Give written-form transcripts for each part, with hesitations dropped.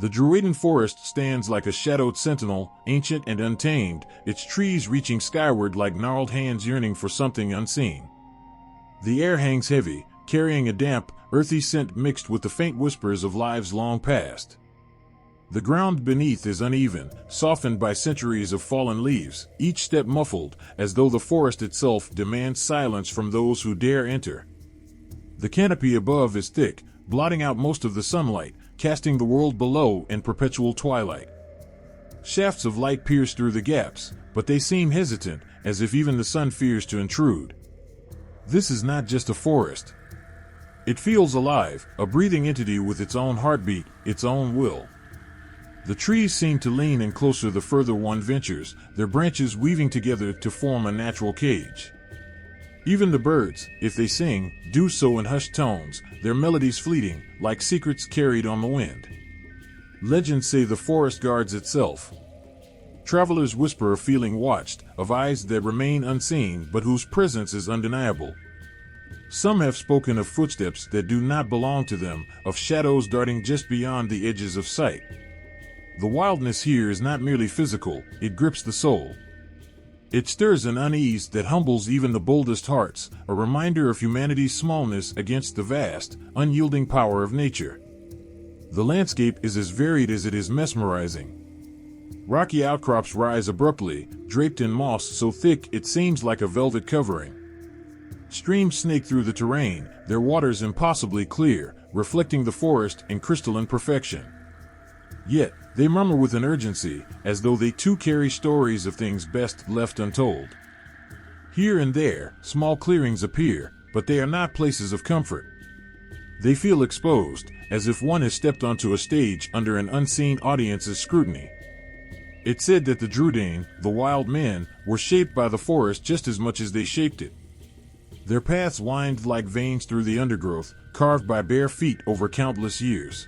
The Drúadan forest stands like a shadowed sentinel, ancient and untamed, its trees reaching skyward like gnarled hands yearning for something unseen. The air hangs heavy, carrying a damp, earthy scent mixed with the faint whispers of lives long past. The ground beneath is uneven, softened by centuries of fallen leaves, each step muffled, as though the forest itself demands silence from those who dare enter. The canopy above is thick, blotting out most of the sunlight, casting the world below in perpetual twilight. Shafts of light pierce through the gaps, but they seem hesitant, as if even the sun fears to intrude. This is not just a forest. It feels alive, a breathing entity with its own heartbeat, its own will. The trees seem to lean in closer the further one ventures, their branches weaving together to form a natural cage. Even the birds, if they sing, do so in hushed tones, their melodies fleeting, like secrets carried on the wind. Legends say the forest guards itself. Travelers whisper of feeling watched, of eyes that remain unseen but whose presence is undeniable. Some have spoken of footsteps that do not belong to them, of shadows darting just beyond the edges of sight. The wildness here is not merely physical, it grips the soul. It stirs an unease that humbles even the boldest hearts, a reminder of humanity's smallness against the vast, unyielding power of nature. The landscape is as varied as it is mesmerizing. Rocky outcrops rise abruptly, draped in moss so thick it seems like a velvet covering. Streams snake through the terrain, their waters impossibly clear, reflecting the forest in crystalline perfection. Yet, they murmur with an urgency, as though they too carry stories of things best left untold. Here and there, small clearings appear, but they are not places of comfort. They feel exposed, as if one has stepped onto a stage under an unseen audience's scrutiny. It's said that the Drúadan, the wild men, were shaped by the forest just as much as they shaped it. Their paths wind like veins through the undergrowth, carved by bare feet over countless years.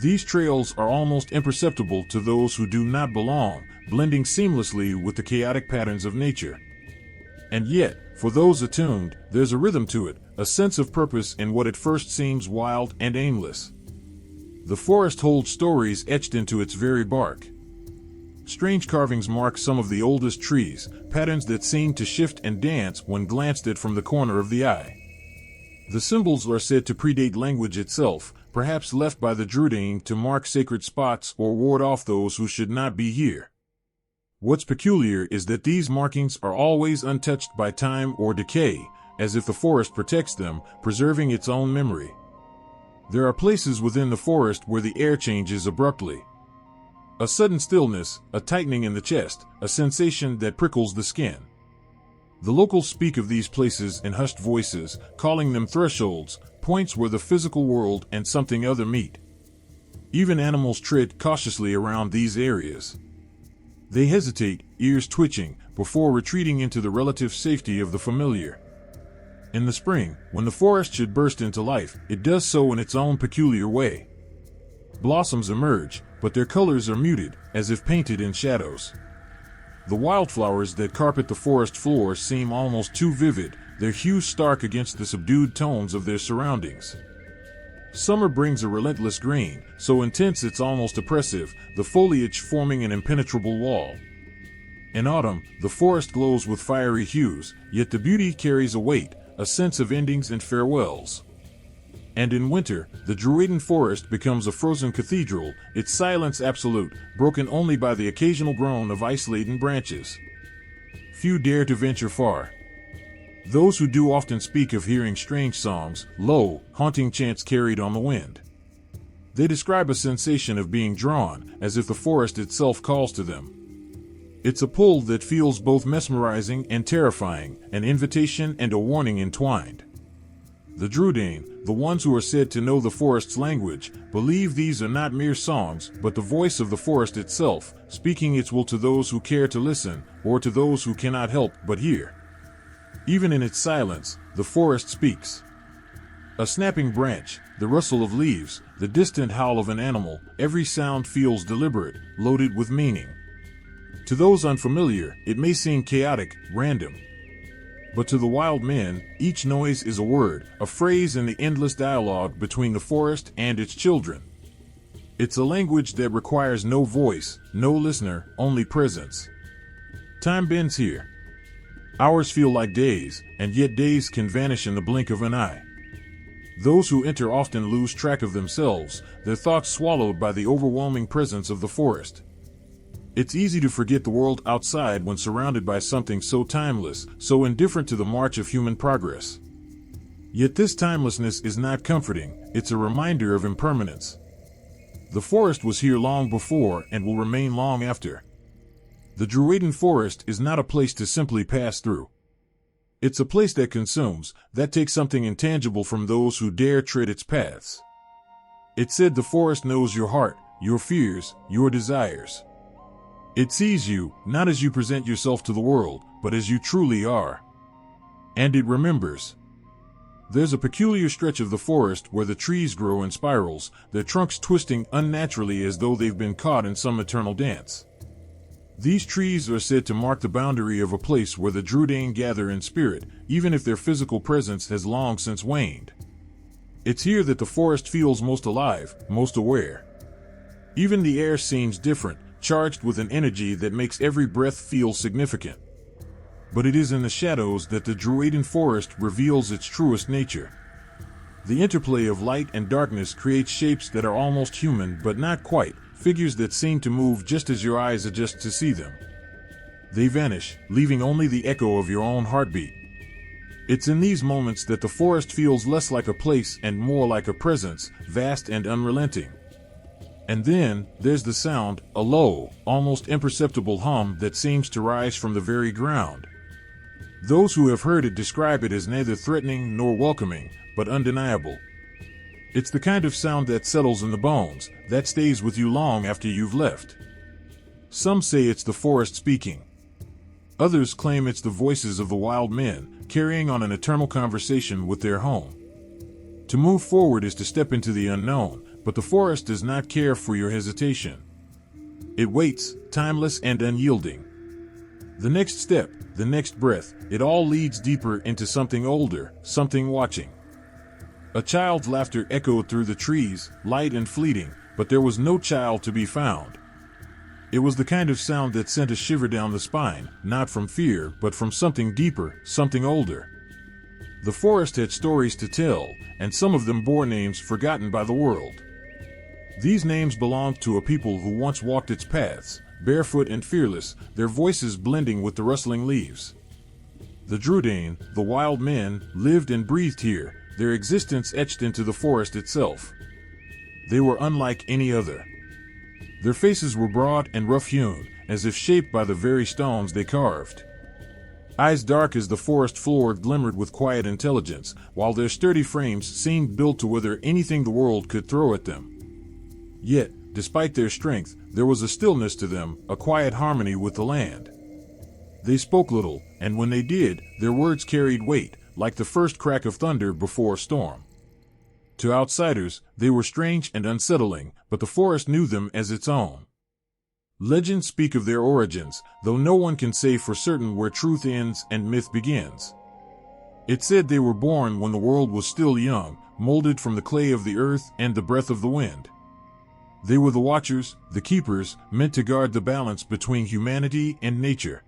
These trails are almost imperceptible to those who do not belong, blending seamlessly with the chaotic patterns of nature. And yet, for those attuned, there's a rhythm to it, a sense of purpose in what at first seems wild and aimless. The forest holds stories etched into its very bark. Strange carvings mark some of the oldest trees, patterns that seem to shift and dance when glanced at from the corner of the eye. The symbols are said to predate language itself, perhaps left by the Drúadan to mark sacred spots or ward off those who should not be here. What's peculiar is that these markings are always untouched by time or decay, as if the forest protects them, preserving its own memory. There are places within the forest where the air changes abruptly. A sudden stillness, a tightening in the chest, a sensation that prickles the skin. The locals speak of these places in hushed voices, calling them thresholds, points where the physical world and something other meet. Even animals tread cautiously around these areas. They hesitate, ears twitching, before retreating into the relative safety of the familiar. In the spring, when the forest should burst into life, it does so in its own peculiar way. Blossoms emerge, but their colors are muted, as if painted in shadows. The wildflowers that carpet the forest floor seem almost too vivid, their hues stark against the subdued tones of their surroundings. Summer brings a relentless green, so intense it's almost oppressive, the foliage forming an impenetrable wall. In autumn, the forest glows with fiery hues, yet the beauty carries a weight, a sense of endings and farewells. And in winter, the Drúadan forest becomes a frozen cathedral, its silence absolute, broken only by the occasional groan of ice-laden branches. Few dare to venture far. Those who do often speak of hearing strange songs, low, haunting chants carried on the wind. They describe a sensation of being drawn, as if the forest itself calls to them. It's a pull that feels both mesmerizing and terrifying, an invitation and a warning entwined. The Drúadan, the ones who are said to know the forest's language, believe these are not mere songs, but the voice of the forest itself, speaking its will to those who care to listen, or to those who cannot help but hear. Even in its silence, the forest speaks. A snapping branch, the rustle of leaves, the distant howl of an animal, every sound feels deliberate, loaded with meaning. To those unfamiliar, it may seem chaotic, random. But to the wild men, each noise is a word, a phrase in the endless dialogue between the forest and its children. It's a language that requires no voice, no listener, only presence. Time bends here. Hours feel like days, and yet days can vanish in the blink of an eye. Those who enter often lose track of themselves, their thoughts swallowed by the overwhelming presence of the forest. It's easy to forget the world outside when surrounded by something so timeless, so indifferent to the march of human progress. Yet this timelessness is not comforting, it's a reminder of impermanence. The forest was here long before and will remain long after. The Drúadan forest is not a place to simply pass through. It's a place that consumes, that takes something intangible from those who dare tread its paths. It said the forest knows your heart, your fears, your desires. It sees you, not as you present yourself to the world, but as you truly are. And it remembers. There's a peculiar stretch of the forest where the trees grow in spirals, their trunks twisting unnaturally as though they've been caught in some eternal dance. These trees are said to mark the boundary of a place where the Drúadan gather in spirit, even if their physical presence has long since waned. It's here that the forest feels most alive, most aware. Even the air seems different, charged with an energy that makes every breath feel significant. But it is in the shadows that the Drúadan forest reveals its truest nature. The interplay of light and darkness creates shapes that are almost human but not quite, figures that seem to move just as your eyes adjust to see them. They vanish, leaving only the echo of your own heartbeat. It's in these moments that the forest feels less like a place and more like a presence, vast and unrelenting. And then, there's the sound, a low, almost imperceptible hum that seems to rise from the very ground. Those who have heard it describe it as neither threatening nor welcoming, but undeniable. It's the kind of sound that settles in the bones, that stays with you long after you've left. Some say it's the forest speaking. Others claim it's the voices of the wild men, carrying on an eternal conversation with their home. To move forward is to step into the unknown, but the forest does not care for your hesitation. It waits, timeless and unyielding. The next step, the next breath, it all leads deeper into something older, something watching. A child's laughter echoed through the trees, light and fleeting, but there was no child to be found. It was the kind of sound that sent a shiver down the spine, not from fear, but from something deeper, something older. The forest had stories to tell, and some of them bore names forgotten by the world. These names belonged to a people who once walked its paths, barefoot and fearless, their voices blending with the rustling leaves. The Drúadan, the wild men, lived and breathed here, their existence etched into the forest itself. They were unlike any other. Their faces were broad and rough-hewn, as if shaped by the very stones they carved. Eyes dark as the forest floor glimmered with quiet intelligence, while their sturdy frames seemed built to wither anything the world could throw at them. Yet, despite their strength, there was a stillness to them, a quiet harmony with the land. They spoke little, and when they did, their words carried weight, like the first crack of thunder before a storm. To outsiders, they were strange and unsettling, but the forest knew them as its own. Legends speak of their origins, though no one can say for certain where truth ends and myth begins. It said they were born when the world was still young, molded from the clay of the earth and the breath of the wind. They were the watchers, the keepers, meant to guard the balance between humanity and nature.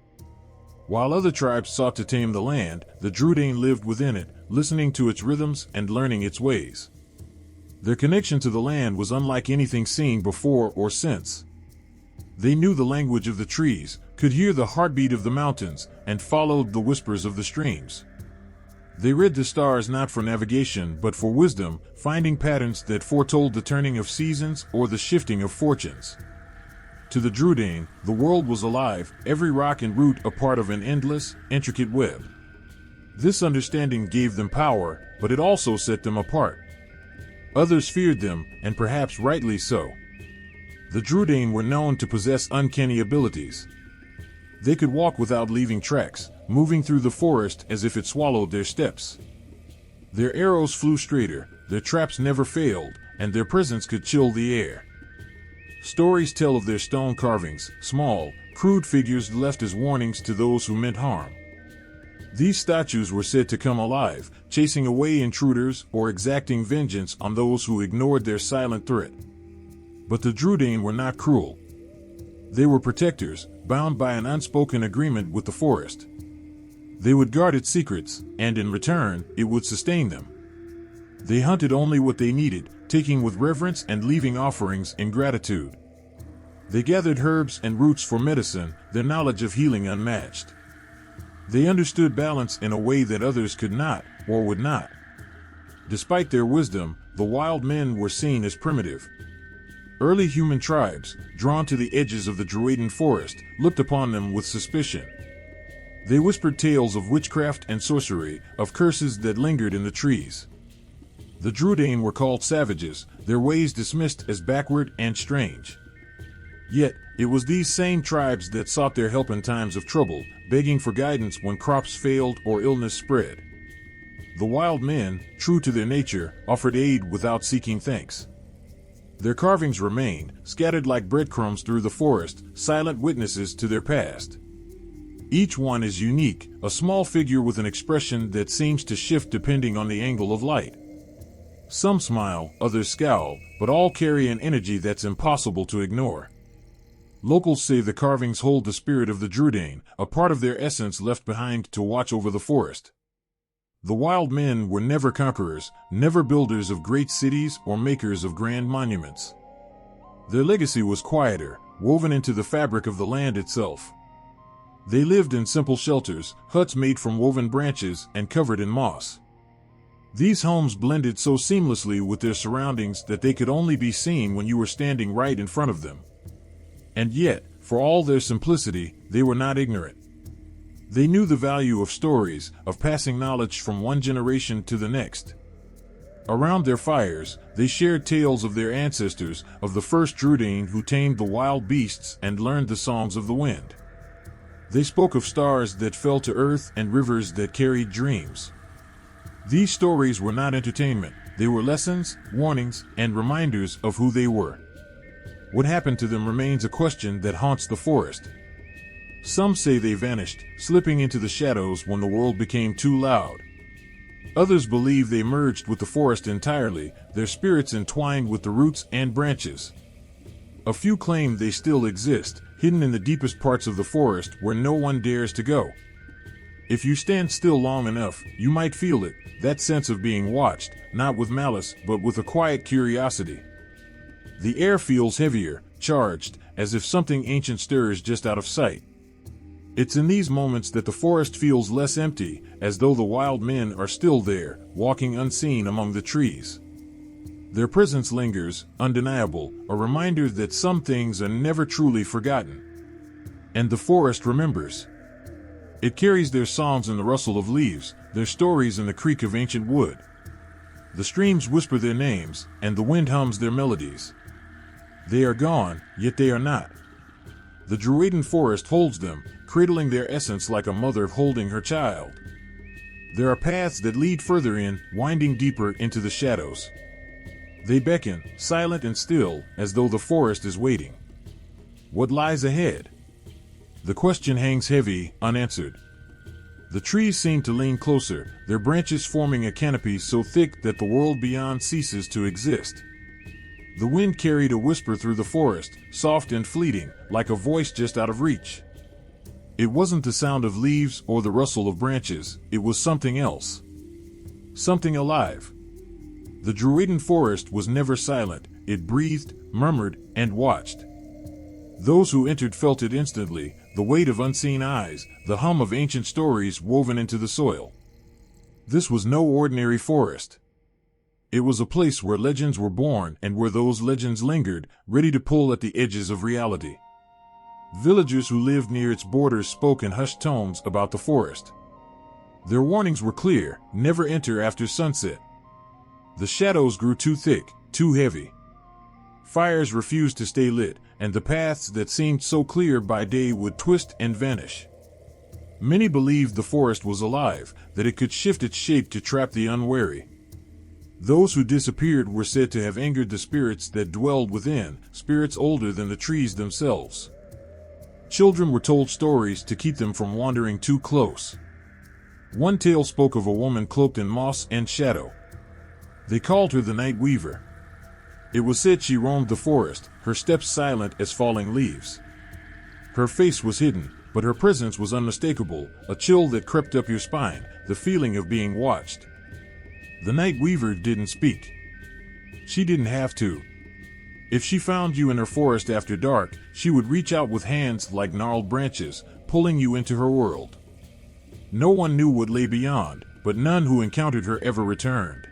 While other tribes sought to tame the land, the Drúadan lived within it, listening to its rhythms and learning its ways. Their connection to the land was unlike anything seen before or since. They knew the language of the trees, could hear the heartbeat of the mountains, and followed the whispers of the streams. They read the stars not for navigation but for wisdom, finding patterns that foretold the turning of seasons or the shifting of fortunes. To the Drúadan, the world was alive, every rock and root a part of an endless, intricate web. This understanding gave them power, but it also set them apart. Others feared them, and perhaps rightly so. The Drúadan were known to possess uncanny abilities. They could walk without leaving tracks, moving through the forest as if it swallowed their steps. Their arrows flew straighter, their traps never failed, and their presence could chill the air. Stories tell of their stone carvings, small, crude figures left as warnings to those who meant harm. These statues were said to come alive, chasing away intruders or exacting vengeance on those who ignored their silent threat. But the Drúadan were not cruel. They were protectors, bound by an unspoken agreement with the forest. They would guard its secrets, and in return, it would sustain them. They hunted only what they needed, taking with reverence and leaving offerings in gratitude. They gathered herbs and roots for medicine, their knowledge of healing unmatched. They understood balance in a way that others could not, or would not. Despite their wisdom, the wild men were seen as primitive. Early human tribes, drawn to the edges of the Drúadan forest, looked upon them with suspicion. They whispered tales of witchcraft and sorcery, of curses that lingered in the trees. The Drúadan were called savages, their ways dismissed as backward and strange. Yet, it was these same tribes that sought their help in times of trouble, begging for guidance when crops failed or illness spread. The wild men, true to their nature, offered aid without seeking thanks. Their carvings remain, scattered like breadcrumbs through the forest, silent witnesses to their past. Each one is unique, a small figure with an expression that seems to shift depending on the angle of light. Some smile, others scowl, but all carry an energy that's impossible to ignore. Locals say the carvings hold the spirit of the Drúadan, a part of their essence left behind to watch over the forest. The wild men were never conquerors, never builders of great cities or makers of grand monuments. Their legacy was quieter, woven into the fabric of the land itself. They lived in simple shelters, huts made from woven branches and covered in moss. These homes blended so seamlessly with their surroundings that they could only be seen when you were standing right in front of them. And yet, for all their simplicity, they were not ignorant. They knew the value of stories, of passing knowledge from one generation to the next. Around their fires, they shared tales of their ancestors, of the first Drúadan who tamed the wild beasts and learned the songs of the wind. They spoke of stars that fell to earth and rivers that carried dreams. These stories were not entertainment, they were lessons, warnings, and reminders of who they were. What happened to them remains a question that haunts the forest. Some say they vanished, slipping into the shadows when the world became too loud. Others believe they merged with the forest entirely, their spirits entwined with the roots and branches. A few claim they still exist, hidden in the deepest parts of the forest where no one dares to go. If you stand still long enough, you might feel it, that sense of being watched, not with malice, but with a quiet curiosity. The air feels heavier, charged, as if something ancient stirs just out of sight. It's in these moments that the forest feels less empty, as though the wild men are still there, walking unseen among the trees. Their presence lingers, undeniable, a reminder that some things are never truly forgotten. And the forest remembers. It carries their songs in the rustle of leaves, their stories in the creak of ancient wood. The streams whisper their names, and the wind hums their melodies. They are gone, yet they are not. The Drúadan forest holds them, cradling their essence like a mother holding her child. There are paths that lead further in, winding deeper into the shadows. They beckon, silent and still, as though the forest is waiting. What lies ahead? The question hangs heavy, unanswered. The trees seem to lean closer, their branches forming a canopy so thick that the world beyond ceases to exist. The wind carried a whisper through the forest, soft and fleeting, like a voice just out of reach. It wasn't the sound of leaves or the rustle of branches, it was something else. Something alive. The Drúadan forest was never silent, it breathed, murmured, and watched. Those who entered felt it instantly, the weight of unseen eyes, the hum of ancient stories woven into the soil. This was no ordinary forest. It was a place where legends were born and where those legends lingered, ready to pull at the edges of reality. Villagers who lived near its borders spoke in hushed tones about the forest. Their warnings were clear: never enter after sunset. The shadows grew too thick, too heavy. Fires refused to stay lit, and the paths that seemed so clear by day would twist and vanish. Many believed the forest was alive, that it could shift its shape to trap the unwary. Those who disappeared were said to have angered the spirits that dwelled within, spirits older than the trees themselves. Children were told stories to keep them from wandering too close. One tale spoke of a woman cloaked in moss and shadow. They called her the Night Weaver. It was said she roamed the forest, her steps silent as falling leaves. Her face was hidden, but her presence was unmistakable, a chill that crept up your spine, the feeling of being watched. The Night Weaver didn't speak. She didn't have to. If she found you in her forest after dark, she would reach out with hands like gnarled branches, pulling you into her world. No one knew what lay beyond, but none who encountered her ever returned.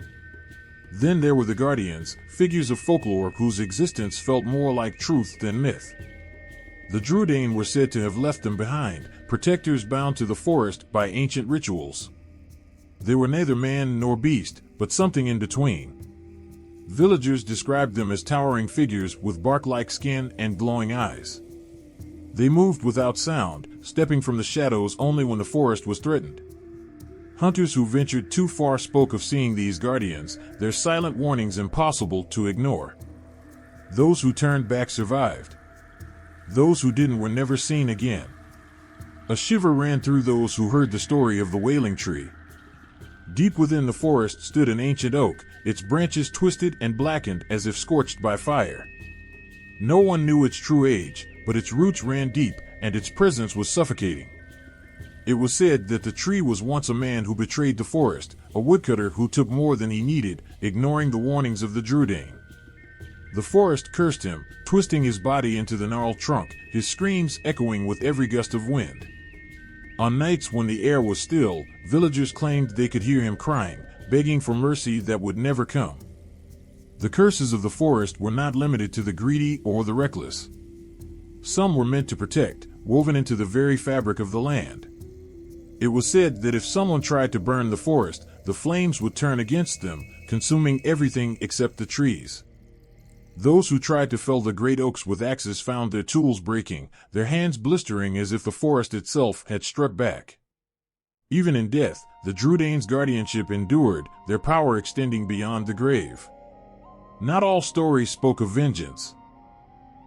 Then there were the Guardians, figures of folklore whose existence felt more like truth than myth. The Drúadan were said to have left them behind, protectors bound to the forest by ancient rituals. They were neither man nor beast, but something in between. Villagers described them as towering figures with bark-like skin and glowing eyes. They moved without sound, stepping from the shadows only when the forest was threatened. Hunters who ventured too far spoke of seeing these guardians, their silent warnings impossible to ignore. Those who turned back survived. Those who didn't were never seen again. A shiver ran through those who heard the story of the Wailing Tree. Deep within the forest stood an ancient oak, its branches twisted and blackened as if scorched by fire. No one knew its true age, but its roots ran deep, and its presence was suffocating. It was said that the tree was once a man who betrayed the forest, a woodcutter who took more than he needed, ignoring the warnings of the Drúadan. The forest cursed him, twisting his body into the gnarled trunk, his screams echoing with every gust of wind. On nights when the air was still, villagers claimed they could hear him crying, begging for mercy that would never come. The curses of the forest were not limited to the greedy or the reckless. Some were meant to protect, woven into the very fabric of the land. It was said that if someone tried to burn the forest, the flames would turn against them, consuming everything except the trees. Those who tried to fell the great oaks with axes found their tools breaking, their hands blistering as if the forest itself had struck back. Even in death, the Drúadan's guardianship endured, their power extending beyond the grave. Not all stories spoke of vengeance.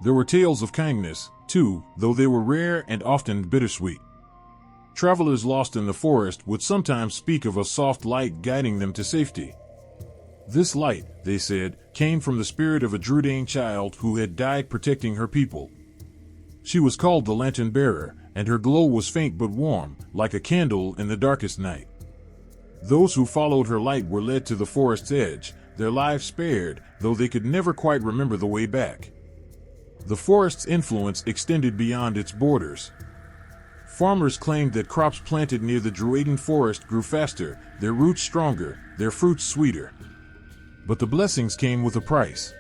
There were tales of kindness, too, though they were rare and often bittersweet. Travelers lost in the forest would sometimes speak of a soft light guiding them to safety. This light, they said, came from the spirit of a Drúadan child who had died protecting her people. She was called the Lantern Bearer, and her glow was faint but warm, like a candle in the darkest night. Those who followed her light were led to the forest's edge, their lives spared, though they could never quite remember the way back. The forest's influence extended beyond its borders. Farmers claimed that crops planted near the Drúadan forest grew faster, their roots stronger, their fruits sweeter. But the blessings came with a price.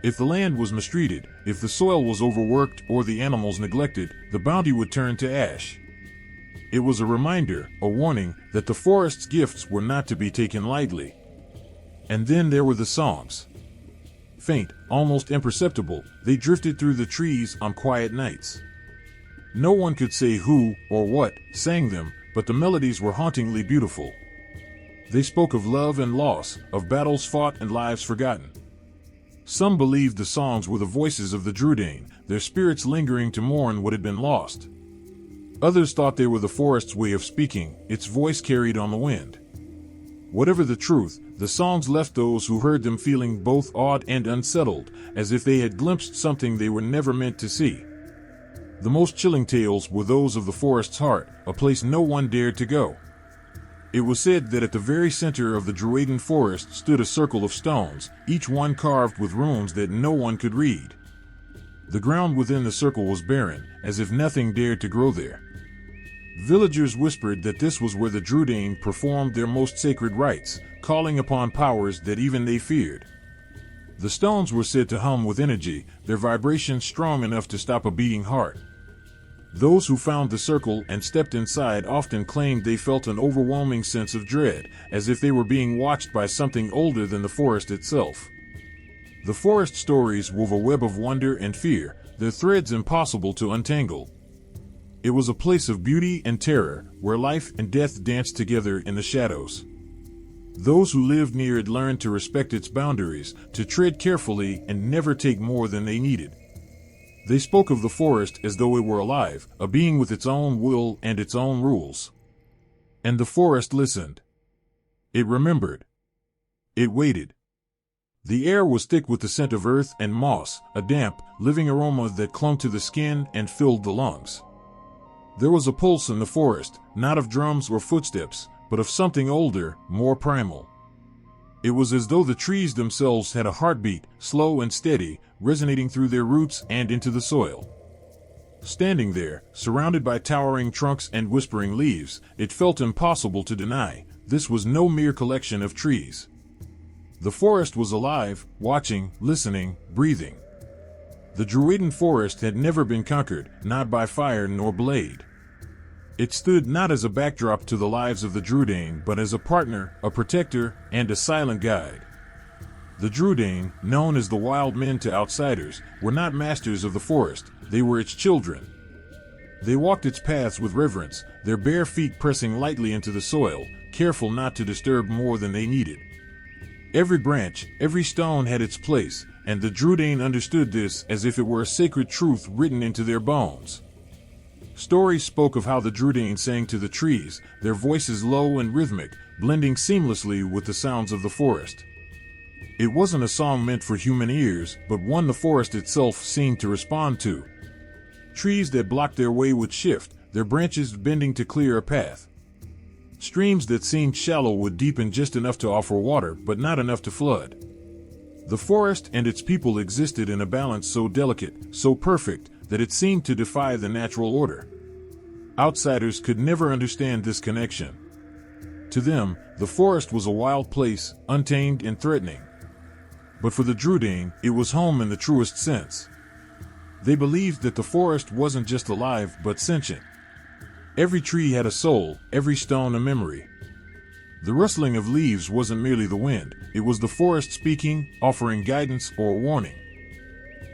If the land was mistreated, if the soil was overworked or the animals neglected, the bounty would turn to ash. It was a reminder, a warning, that the forest's gifts were not to be taken lightly. And then there were the songs. Faint, almost imperceptible, they drifted through the trees on quiet nights. No one could say who or what sang them, but the melodies were hauntingly beautiful. They spoke of love and loss, of battles fought and lives forgotten. Some believed the songs were the voices of the Drúadan, their spirits lingering to mourn what had been lost. Others thought they were the forest's way of speaking, its voice carried on the wind. Whatever the truth, the songs left those who heard them feeling both awed and unsettled, as if they had glimpsed something they were never meant to see. The most chilling tales were those of the forest's heart, a place no one dared to go. It was said that at the very center of the Drúadan forest stood a circle of stones, each one carved with runes that no one could read. The ground within the circle was barren, as if nothing dared to grow there. Villagers whispered that this was where the Drúadan performed their most sacred rites, calling upon powers that even they feared. The stones were said to hum with energy, their vibrations strong enough to stop a beating heart. Those who found the circle and stepped inside often claimed they felt an overwhelming sense of dread, as if they were being watched by something older than the forest itself. The forest stories wove a web of wonder and fear, their threads impossible to untangle. It was a place of beauty and terror, where life and death danced together in the shadows. Those who lived near it learned to respect its boundaries, to tread carefully and never take more than they needed. They spoke of the forest as though it were alive, a being with its own will and its own rules. And the forest listened. It remembered. It waited. The air was thick with the scent of earth and moss, a damp, living aroma that clung to the skin and filled the lungs. There was a pulse in the forest, not of drums or footsteps, but of something older, more primal. It was as though the trees themselves had a heartbeat, slow and steady, resonating through their roots and into the soil. Standing there, surrounded by towering trunks and whispering leaves, it felt impossible to deny, this was no mere collection of trees. The forest was alive, watching, listening, breathing. The Drúadan forest had never been conquered, not by fire nor blade. It stood not as a backdrop to the lives of the Drúadan, but as a partner, a protector, and a silent guide. The Drúadan, known as the wild men to outsiders, were not masters of the forest, they were its children. They walked its paths with reverence, their bare feet pressing lightly into the soil, careful not to disturb more than they needed. Every branch, every stone had its place, and the Drúadan understood this as if it were a sacred truth written into their bones. Stories spoke of how the Drúadan sang to the trees, their voices low and rhythmic, blending seamlessly with the sounds of the forest. It wasn't a song meant for human ears, but one the forest itself seemed to respond to. Trees that blocked their way would shift, their branches bending to clear a path. Streams that seemed shallow would deepen just enough to offer water, but not enough to flood. The forest and its people existed in a balance so delicate, so perfect, that it seemed to defy the natural order. Outsiders could never understand this connection. To them, the forest was a wild place, untamed and threatening. But for the Drúadan, it was home in the truest sense. They believed that the forest wasn't just alive, but sentient. Every tree had a soul, every stone a memory. The rustling of leaves wasn't merely the wind, it was the forest speaking, offering guidance or warning.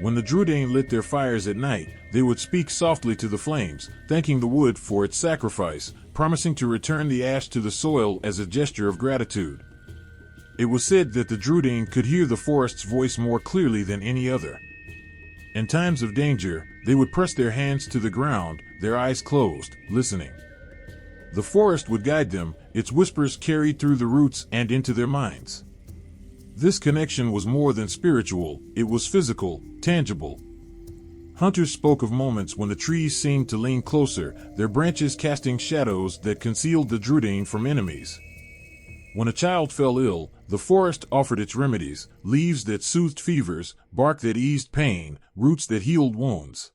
When the Drúadan lit their fires at night, they would speak softly to the flames, thanking the wood for its sacrifice, promising to return the ash to the soil as a gesture of gratitude. It was said that the Drúadan could hear the forest's voice more clearly than any other. In times of danger, they would press their hands to the ground, their eyes closed, listening. The forest would guide them, its whispers carried through the roots and into their minds. This connection was more than spiritual, it was physical, tangible. Hunters spoke of moments when the trees seemed to lean closer, their branches casting shadows that concealed the Drúadan from enemies. When a child fell ill, the forest offered its remedies, leaves that soothed fevers, bark that eased pain, roots that healed wounds.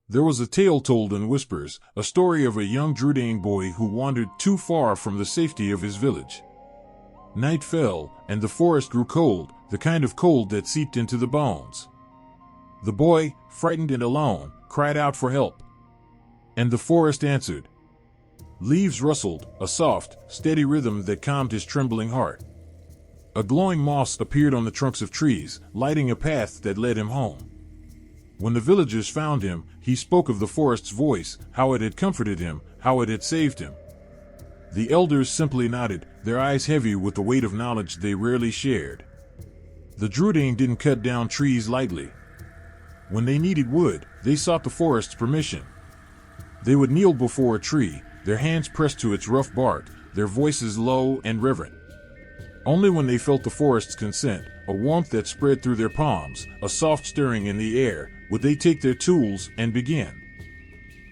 There was a tale told in whispers, a story of a young Drúadan boy who wandered too far from the safety of his village. Night fell, and the forest grew cold, the kind of cold that seeped into the bones. The boy, frightened and alone, cried out for help. And the forest answered. Leaves rustled, a soft, steady rhythm that calmed his trembling heart. A glowing moss appeared on the trunks of trees, lighting a path that led him home. When the villagers found him, he spoke of the forest's voice, how it had comforted him, how it had saved him. The elders simply nodded, their eyes heavy with the weight of knowledge they rarely shared. The Drúadan didn't cut down trees lightly. When they needed wood, they sought the forest's permission. They would kneel before a tree, their hands pressed to its rough bark, their voices low and reverent. Only when they felt the forest's consent, a warmth that spread through their palms, a soft stirring in the air, would they take their tools and begin.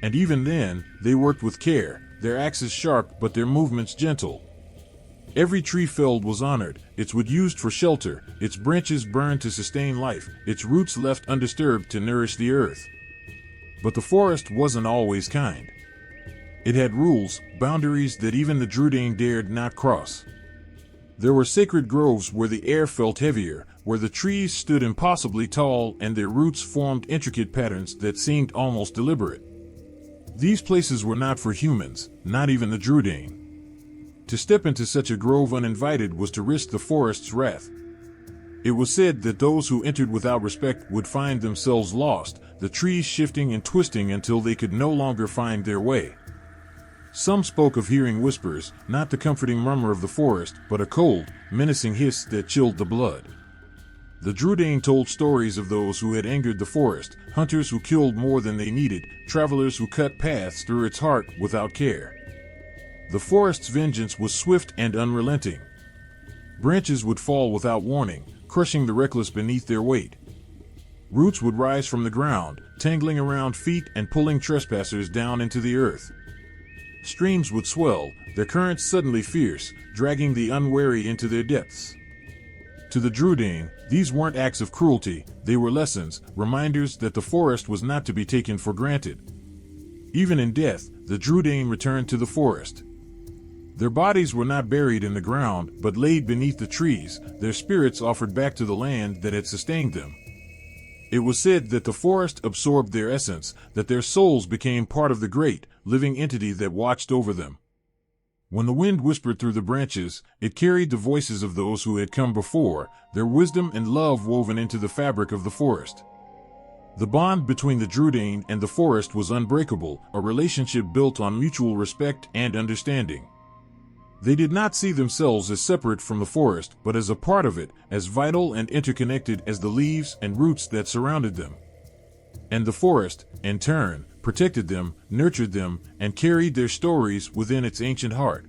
And even then, they worked with care, their axes sharp but their movements gentle. Every tree felled was honored, its wood used for shelter, its branches burned to sustain life, its roots left undisturbed to nourish the earth. But the forest wasn't always kind. It had rules, boundaries that even the Drúadan dared not cross. There were sacred groves where the air felt heavier, where the trees stood impossibly tall and their roots formed intricate patterns that seemed almost deliberate. These places were not for humans, not even the Drúadan. To step into such a grove uninvited was to risk the forest's wrath. It was said that those who entered without respect would find themselves lost, the trees shifting and twisting until they could no longer find their way. Some spoke of hearing whispers, not the comforting murmur of the forest, but a cold, menacing hiss that chilled the blood. The Drúadan told stories of those who had angered the forest, hunters who killed more than they needed, travelers who cut paths through its heart without care. The forest's vengeance was swift and unrelenting. Branches would fall without warning, crushing the reckless beneath their weight. Roots would rise from the ground, tangling around feet and pulling trespassers down into the earth. Streams would swell, their currents suddenly fierce, dragging the unwary into their depths. To the Drúadan, these weren't acts of cruelty, they were lessons, reminders that the forest was not to be taken for granted. Even in death, the Drúadan returned to the forest. Their bodies were not buried in the ground, but laid beneath the trees, their spirits offered back to the land that had sustained them. It was said that the forest absorbed their essence, that their souls became part of the great, living entity that watched over them. When the wind whispered through the branches, it carried the voices of those who had come before, their wisdom and love woven into the fabric of the forest. The bond between the Drúadan and the forest was unbreakable, a relationship built on mutual respect and understanding. They did not see themselves as separate from the forest, but as a part of it, as vital and interconnected as the leaves and roots that surrounded them. And the forest, in turn, protected them, nurtured them, and carried their stories within its ancient heart.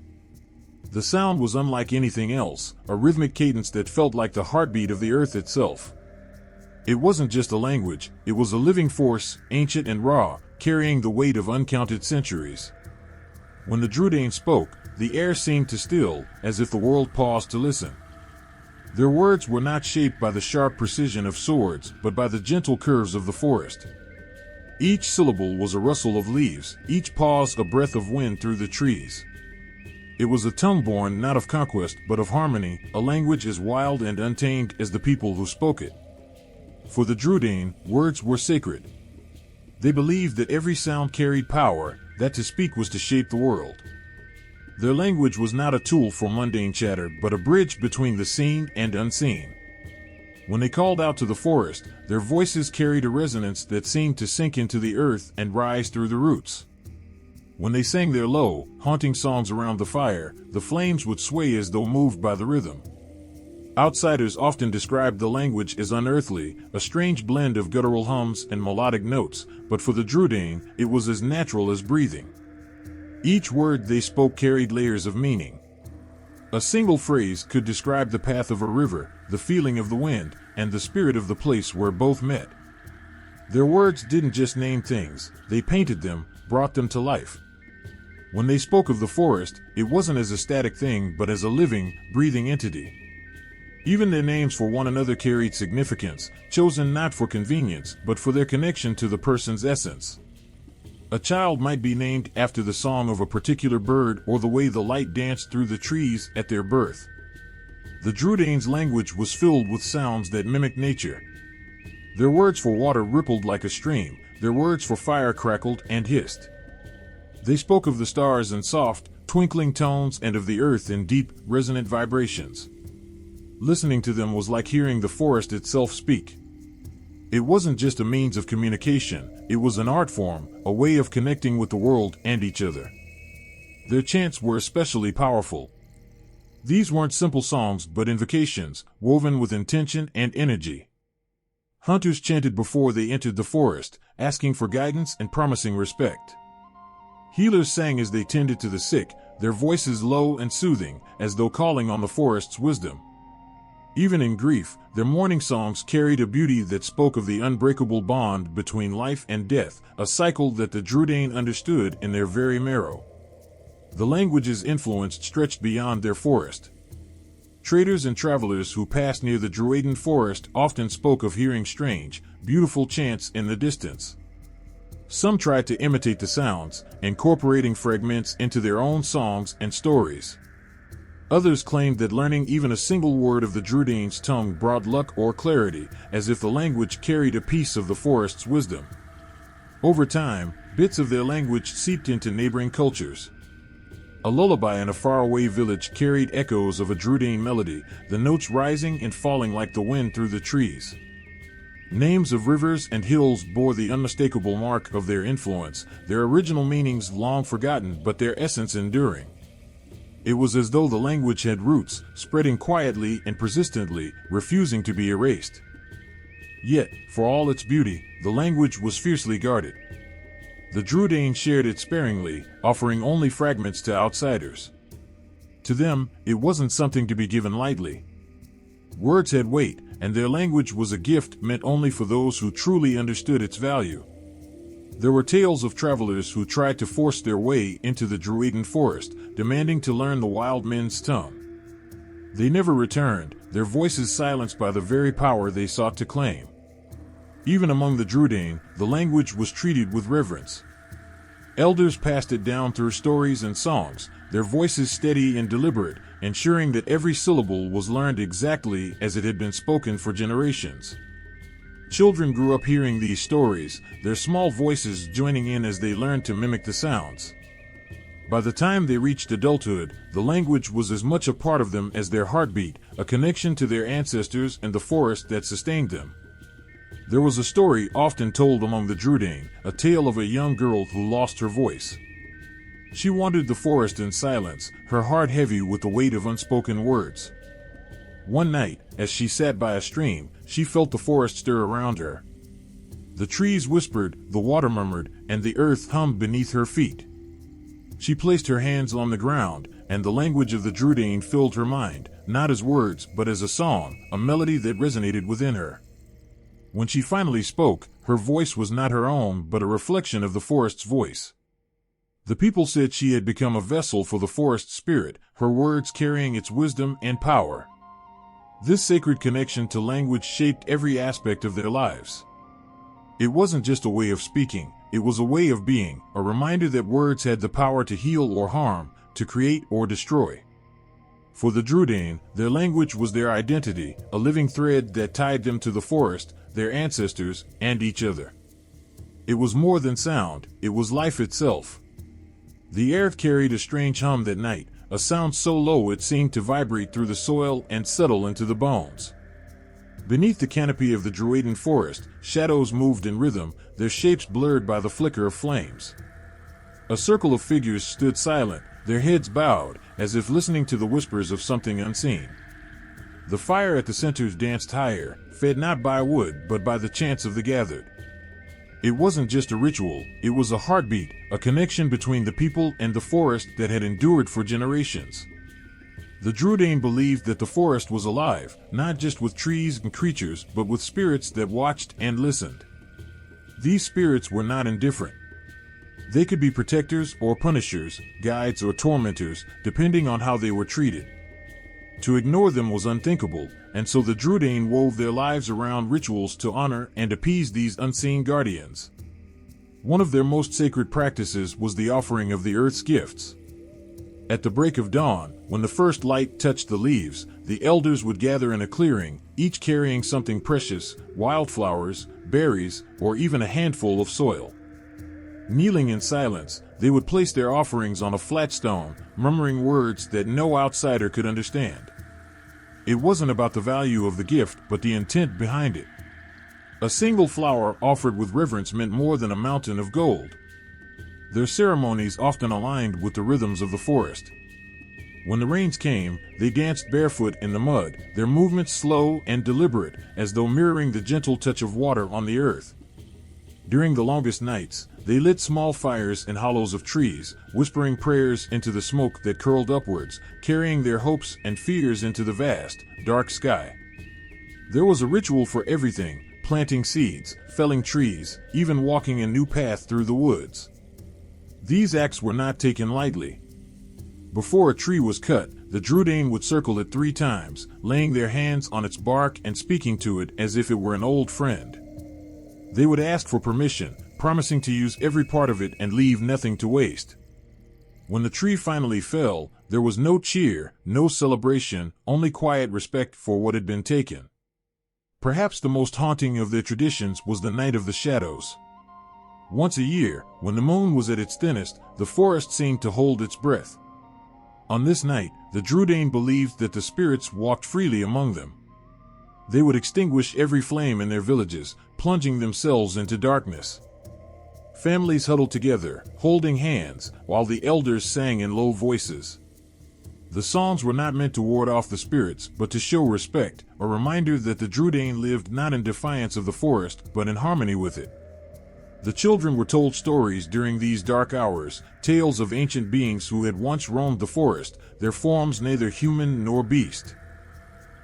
The sound was unlike anything else, a rhythmic cadence that felt like the heartbeat of the earth itself. It wasn't just a language, it was a living force, ancient and raw, carrying the weight of uncounted centuries. When the Drúadan spoke, the air seemed to still, as if the world paused to listen. Their words were not shaped by the sharp precision of swords, but by the gentle curves of the forest. Each syllable was a rustle of leaves, each pause a breath of wind through the trees. It was a tongue born not of conquest, but of harmony, a language as wild and untamed as the people who spoke it. For the Drúadan, words were sacred. They believed that every sound carried power, that to speak was to shape the world. Their language was not a tool for mundane chatter, but a bridge between the seen and unseen. When they called out to the forest, their voices carried a resonance that seemed to sink into the earth and rise through the roots. When they sang their low, haunting songs around the fire, the flames would sway as though moved by the rhythm. Outsiders often described the language as unearthly, a strange blend of guttural hums and melodic notes, but for the Drúadan, it was as natural as breathing. Each word they spoke carried layers of meaning. A single phrase could describe the path of a river, the feeling of the wind, and the spirit of the place where both met. Their words didn't just name things, they painted them, brought them to life. When they spoke of the forest, it wasn't as a static thing but as a living, breathing entity. Even their names for one another carried significance, chosen not for convenience, but for their connection to the person's essence. A child might be named after the song of a particular bird or the way the light danced through the trees at their birth. The Drúadan's language was filled with sounds that mimicked nature. Their words for water rippled like a stream, their words for fire crackled and hissed. They spoke of the stars in soft, twinkling tones and of the earth in deep, resonant vibrations. Listening to them was like hearing the forest itself speak. It wasn't just a means of communication, it was an art form, a way of connecting with the world and each other. Their chants were especially powerful. These weren't simple songs but invocations, woven with intention and energy. Hunters chanted before they entered the forest, asking for guidance and promising respect. Healers sang as they tended to the sick, their voices low and soothing, as though calling on the forest's wisdom. Even in grief, their mourning songs carried a beauty that spoke of the unbreakable bond between life and death, a cycle that the Drúadan understood in their very marrow. The language's influence stretched beyond their forest. Traders and travelers who passed near the Drúadan forest often spoke of hearing strange, beautiful chants in the distance. Some tried to imitate the sounds, incorporating fragments into their own songs and stories. Others claimed that learning even a single word of the Drúadan's tongue brought luck or clarity, as if the language carried a piece of the forest's wisdom. Over time, bits of their language seeped into neighboring cultures. A lullaby in a faraway village carried echoes of a Drúadan melody, the notes rising and falling like the wind through the trees. Names of rivers and hills bore the unmistakable mark of their influence, their original meanings long forgotten but their essence enduring. It was as though the language had roots, spreading quietly and persistently, refusing to be erased. Yet, for all its beauty, the language was fiercely guarded. The Drúadan shared it sparingly, offering only fragments to outsiders. To them, it wasn't something to be given lightly. Words had weight, and their language was a gift meant only for those who truly understood its value. There were tales of travelers who tried to force their way into the Drúadan forest, demanding to learn the wild men's tongue. They never returned, their voices silenced by the very power they sought to claim. Even among the Drúadan, the language was treated with reverence. Elders passed it down through stories and songs, their voices steady and deliberate, ensuring that every syllable was learned exactly as it had been spoken for generations. Children grew up hearing these stories, their small voices joining in as they learned to mimic the sounds. By the time they reached adulthood, the language was as much a part of them as their heartbeat, a connection to their ancestors and the forest that sustained them. There was a story often told among the Drúadan, a tale of a young girl who lost her voice. She wandered the forest in silence, her heart heavy with the weight of unspoken words. One night, as she sat by a stream, she felt the forest stir around her. The trees whispered, the water murmured, and the earth hummed beneath her feet. She placed her hands on the ground, and the language of the Drúadan filled her mind, not as words but as a song, a melody that resonated within her. When she finally spoke, her voice was not her own but a reflection of the forest's voice. The people said she had become a vessel for the forest spirit, her words carrying its wisdom and power. This sacred connection to language shaped every aspect of their lives. It wasn't just a way of speaking, it was a way of being, a reminder that words had the power to heal or harm, to create or destroy. For the Drúadan, their language was their identity, a living thread that tied them to the forest, their ancestors, and each other. It was more than sound, it was life itself. The air carried a strange hum that night, a sound so low it seemed to vibrate through the soil and settle into the bones. Beneath the canopy of the Drúadan forest, shadows moved in rhythm, their shapes blurred by the flicker of flames. A circle of figures stood silent, their heads bowed, as if listening to the whispers of something unseen. The fire at the center danced higher, fed not by wood but by the chants of the gathered. It wasn't just a ritual, it was a heartbeat, a connection between the people and the forest that had endured for generations. The Drúadan believed that the forest was alive, not just with trees and creatures, but with spirits that watched and listened. These spirits were not indifferent. They could be protectors or punishers, guides or tormentors, depending on how they were treated. To ignore them was unthinkable, and so the Drúadan wove their lives around rituals to honor and appease these unseen guardians. One of their most sacred practices was the offering of the earth's gifts. At the break of dawn, when the first light touched the leaves, the elders would gather in a clearing, each carrying something precious, wildflowers, berries, or even a handful of soil. Kneeling in silence, they would place their offerings on a flat stone, murmuring words that no outsider could understand. It wasn't about the value of the gift, but the intent behind it. A single flower offered with reverence meant more than a mountain of gold. Their ceremonies often aligned with the rhythms of the forest. When the rains came, they danced barefoot in the mud, their movements slow and deliberate, as though mirroring the gentle touch of water on the earth. During the longest nights, they lit small fires in hollows of trees, whispering prayers into the smoke that curled upwards, carrying their hopes and fears into the vast, dark sky. There was a ritual for everything, planting seeds, felling trees, even walking a new path through the woods. These acts were not taken lightly. Before a tree was cut, the Drúadan would circle it 3 times, laying their hands on its bark and speaking to it as if it were an old friend. They would ask for permission, promising to use every part of it and leave nothing to waste. When the tree finally fell, there was no cheer, no celebration, only quiet respect for what had been taken. Perhaps the most haunting of their traditions was the Night of the Shadows. Once a year, when the moon was at its thinnest, the forest seemed to hold its breath. On this night, the Drúadan believed that the spirits walked freely among them. They would extinguish every flame in their villages, plunging themselves into darkness. Families huddled together, holding hands, while the elders sang in low voices. The songs were not meant to ward off the spirits, but to show respect, a reminder that the Drúadan lived not in defiance of the forest, but in harmony with it. The children were told stories during these dark hours, tales of ancient beings who had once roamed the forest, their forms neither human nor beast.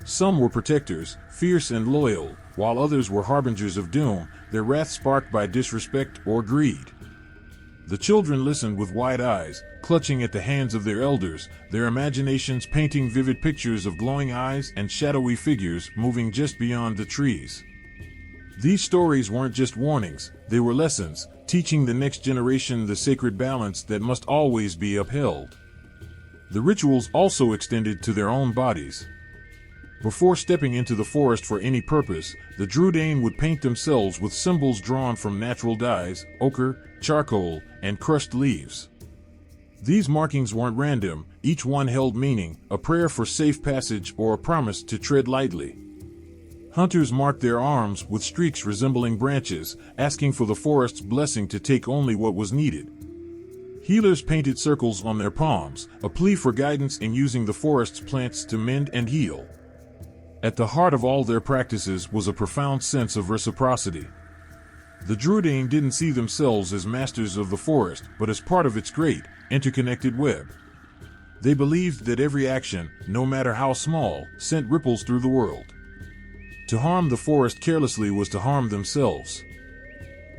Some were protectors, fierce and loyal, while others were harbingers of doom, their wrath sparked by disrespect or greed. The children listened with wide eyes, clutching at the hands of their elders, their imaginations painting vivid pictures of glowing eyes and shadowy figures moving just beyond the trees. These stories weren't just warnings, they were lessons, teaching the next generation the sacred balance that must always be upheld. The rituals also extended to their own bodies. Before stepping into the forest for any purpose, the Drúadan would paint themselves with symbols drawn from natural dyes, ochre, charcoal, and crushed leaves. These markings weren't random, each one held meaning, a prayer for safe passage or a promise to tread lightly. Hunters marked their arms with streaks resembling branches, asking for the forest's blessing to take only what was needed. Healers painted circles on their palms, a plea for guidance in using the forest's plants to mend and heal. At the heart of all their practices was a profound sense of reciprocity. The Drúadan didn't see themselves as masters of the forest, but as part of its great, interconnected web. They believed that every action, no matter how small, sent ripples through the world. To harm the forest carelessly was to harm themselves.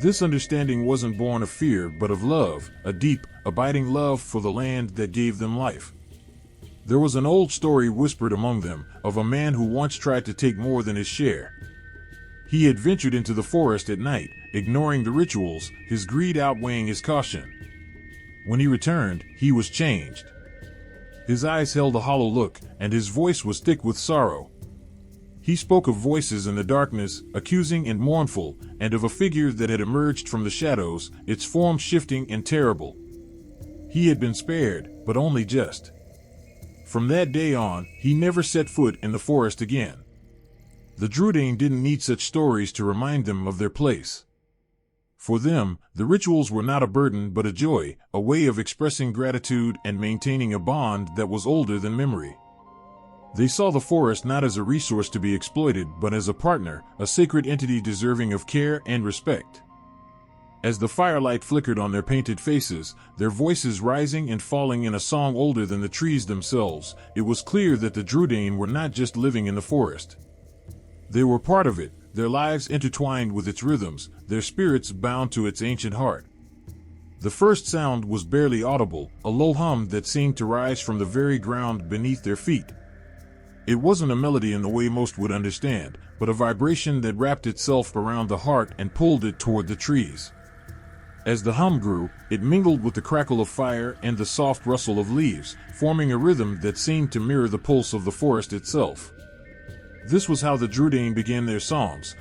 This understanding wasn't born of fear but of love, a deep, abiding love for the land that gave them life. There was an old story whispered among them of a man who once tried to take more than his share. He had ventured into the forest at night, ignoring the rituals, his greed outweighing his caution. When he returned, he was changed. His eyes held a hollow look, and his voice was thick with sorrow. He spoke of voices in the darkness, accusing and mournful, and of a figure that had emerged from the shadows, its form shifting and terrible. He had been spared, but only just. From that day on, he never set foot in the forest again. The Drúadan didn't need such stories to remind them of their place. For them, the rituals were not a burden but a joy, a way of expressing gratitude and maintaining a bond that was older than memory. They saw the forest not as a resource to be exploited but as a partner, a sacred entity deserving of care and respect. As the firelight flickered on their painted faces, their voices rising and falling in a song older than the trees themselves, it was clear that the Drúadan were not just living in the forest. They were part of it, their lives intertwined with its rhythms, their spirits bound to its ancient heart. The first sound was barely audible, a low hum that seemed to rise from the very ground beneath their feet. It wasn't a melody in the way most would understand, but a vibration that wrapped itself around the heart and pulled it toward the trees. As the hum grew, it mingled with the crackle of fire and the soft rustle of leaves, forming a rhythm that seemed to mirror the pulse of the forest itself. This was how the Drúadan began their songs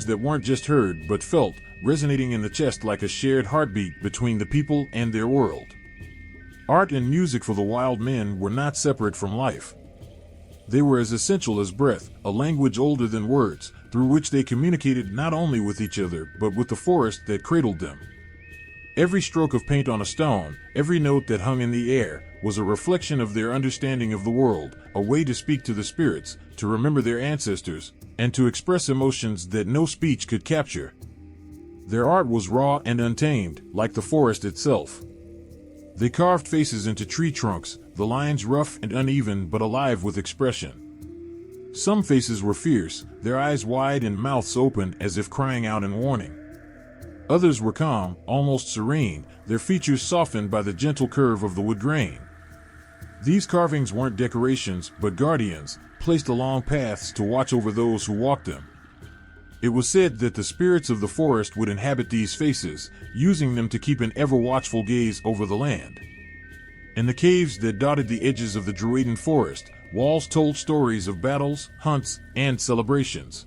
that weren't just heard but felt, resonating in the chest like a shared heartbeat between the people and their world. Art and music for the wild men were not separate from life. They were as essential as breath, a language older than words, through which they communicated not only with each other but with the forest that cradled them. Every stroke of paint on a stone, every note that hung in the air, was a reflection of their understanding of the world, a way to speak to the spirits, to remember their ancestors, and to express emotions that no speech could capture. Their art was raw and untamed, like the forest itself. They carved faces into tree trunks, the lines rough and uneven but alive with expression. Some faces were fierce, their eyes wide and mouths open as if crying out in warning. Others were calm, almost serene, their features softened by the gentle curve of the wood grain. These carvings weren't decorations but guardians, placed along paths to watch over those who walked them. It was said that the spirits of the forest would inhabit these faces, using them to keep an ever-watchful gaze over the land. In the caves that dotted the edges of the Drúadan forest, walls told stories of battles, hunts, and celebrations.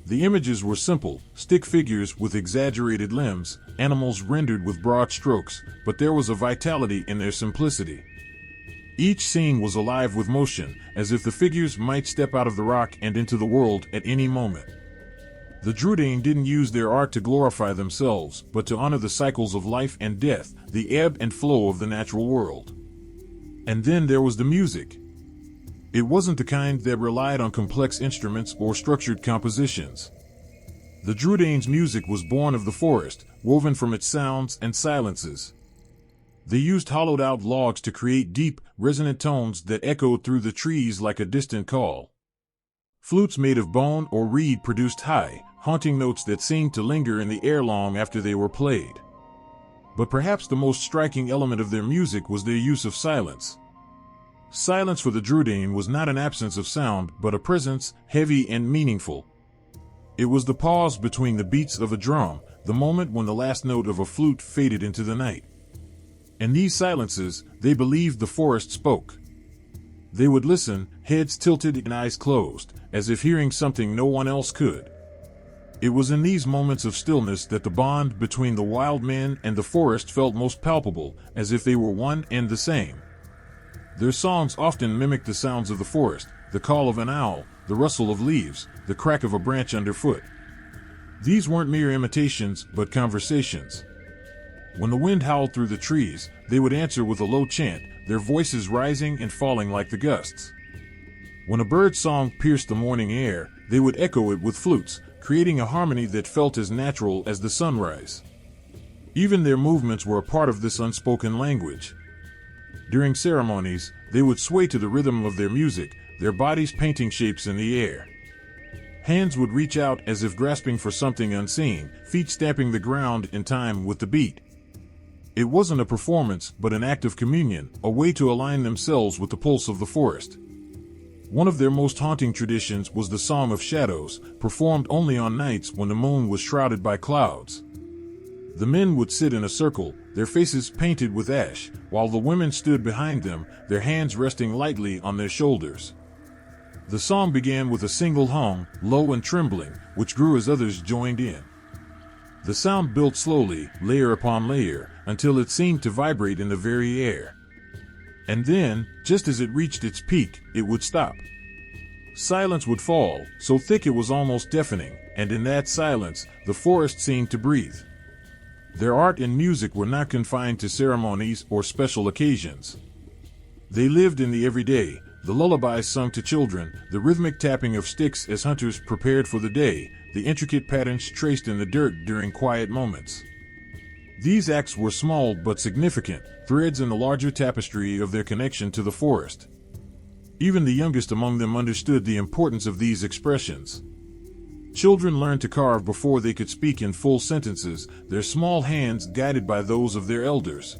The images were simple, stick figures with exaggerated limbs, animals rendered with broad strokes, but there was a vitality in their simplicity. Each scene was alive with motion, as if the figures might step out of the rock and into the world at any moment. The Drúadan didn't use their art to glorify themselves, but to honor the cycles of life and death, the ebb and flow of the natural world. And then there was the music. It wasn't the kind that relied on complex instruments or structured compositions. The Drúadan's music was born of the forest, woven from its sounds and silences. They used hollowed-out logs to create deep, resonant tones that echoed through the trees like a distant call. Flutes made of bone or reed produced high, haunting notes that seemed to linger in the air long after they were played. But perhaps the most striking element of their music was their use of silence. Silence for the Drúadan was not an absence of sound, but a presence, heavy and meaningful. It was the pause between the beats of a drum, the moment when the last note of a flute faded into the night. In these silences, they believed the forest spoke. They would listen, heads tilted and eyes closed, as if hearing something no one else could. It was in these moments of stillness that the bond between the wild men and the forest felt most palpable, as if they were one and the same. Their songs often mimicked the sounds of the forest, the call of an owl, the rustle of leaves, the crack of a branch underfoot. These weren't mere imitations, but conversations. When the wind howled through the trees, they would answer with a low chant, their voices rising and falling like the gusts. When a bird's song pierced the morning air, they would echo it with flutes, creating a harmony that felt as natural as the sunrise. Even their movements were a part of this unspoken language. During ceremonies, they would sway to the rhythm of their music, their bodies painting shapes in the air. Hands would reach out as if grasping for something unseen, feet stamping the ground in time with the beat. It wasn't a performance, but an act of communion, a way to align themselves with the pulse of the forest. One of their most haunting traditions was the Song of Shadows, performed only on nights when the moon was shrouded by clouds. The men would sit in a circle, their faces painted with ash, while the women stood behind them, their hands resting lightly on their shoulders. The song began with a single hum, low and trembling, which grew as others joined in. The sound built slowly, layer upon layer, until it seemed to vibrate in the very air. And then, just as it reached its peak, it would stop. Silence would fall, so thick it was almost deafening, and in that silence, the forest seemed to breathe. Their art and music were not confined to ceremonies or special occasions. They lived in the everyday, the lullabies sung to children, the rhythmic tapping of sticks as hunters prepared for the day, the intricate patterns traced in the dirt during quiet moments. These acts were small but significant, threads in the larger tapestry of their connection to the forest. Even the youngest among them understood the importance of these expressions. Children learned to carve before they could speak in full sentences, their small hands guided by those of their elders.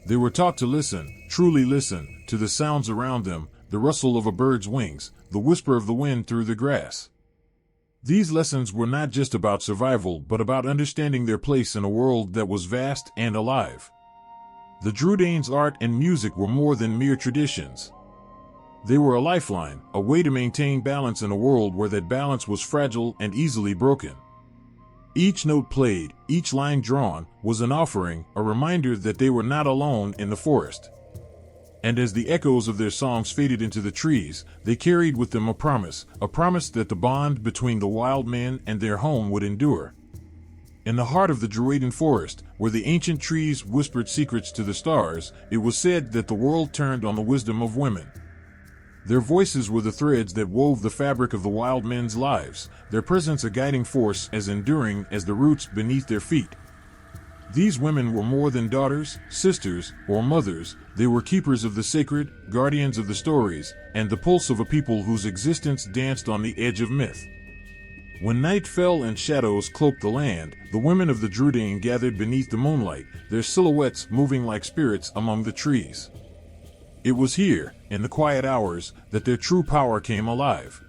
They were taught to listen, truly listen, to the sounds around them, the rustle of a bird's wings, the whisper of the wind through the grass. These lessons were not just about survival, but about understanding their place in a world that was vast and alive. The Drúadan's art and music were more than mere traditions. They were a lifeline, a way to maintain balance in a world where that balance was fragile and easily broken. Each note played, each line drawn, was an offering, a reminder that they were not alone in the forest. And as the echoes of their songs faded into the trees, they carried with them a promise that the bond between the wild men and their home would endure. In the heart of the Drúadan forest, where the ancient trees whispered secrets to the stars, it was said that the world turned on the wisdom of women. Their voices were the threads that wove the fabric of the wild men's lives, their presence a guiding force as enduring as the roots beneath their feet. These women were more than daughters, sisters, or mothers. They were keepers of the sacred, guardians of the stories, and the pulse of a people whose existence danced on the edge of myth. When night fell and shadows cloaked the land, the women of the Drúadan gathered beneath the moonlight, their silhouettes moving like spirits among the trees. It was here, in the quiet hours, that their true power came alive.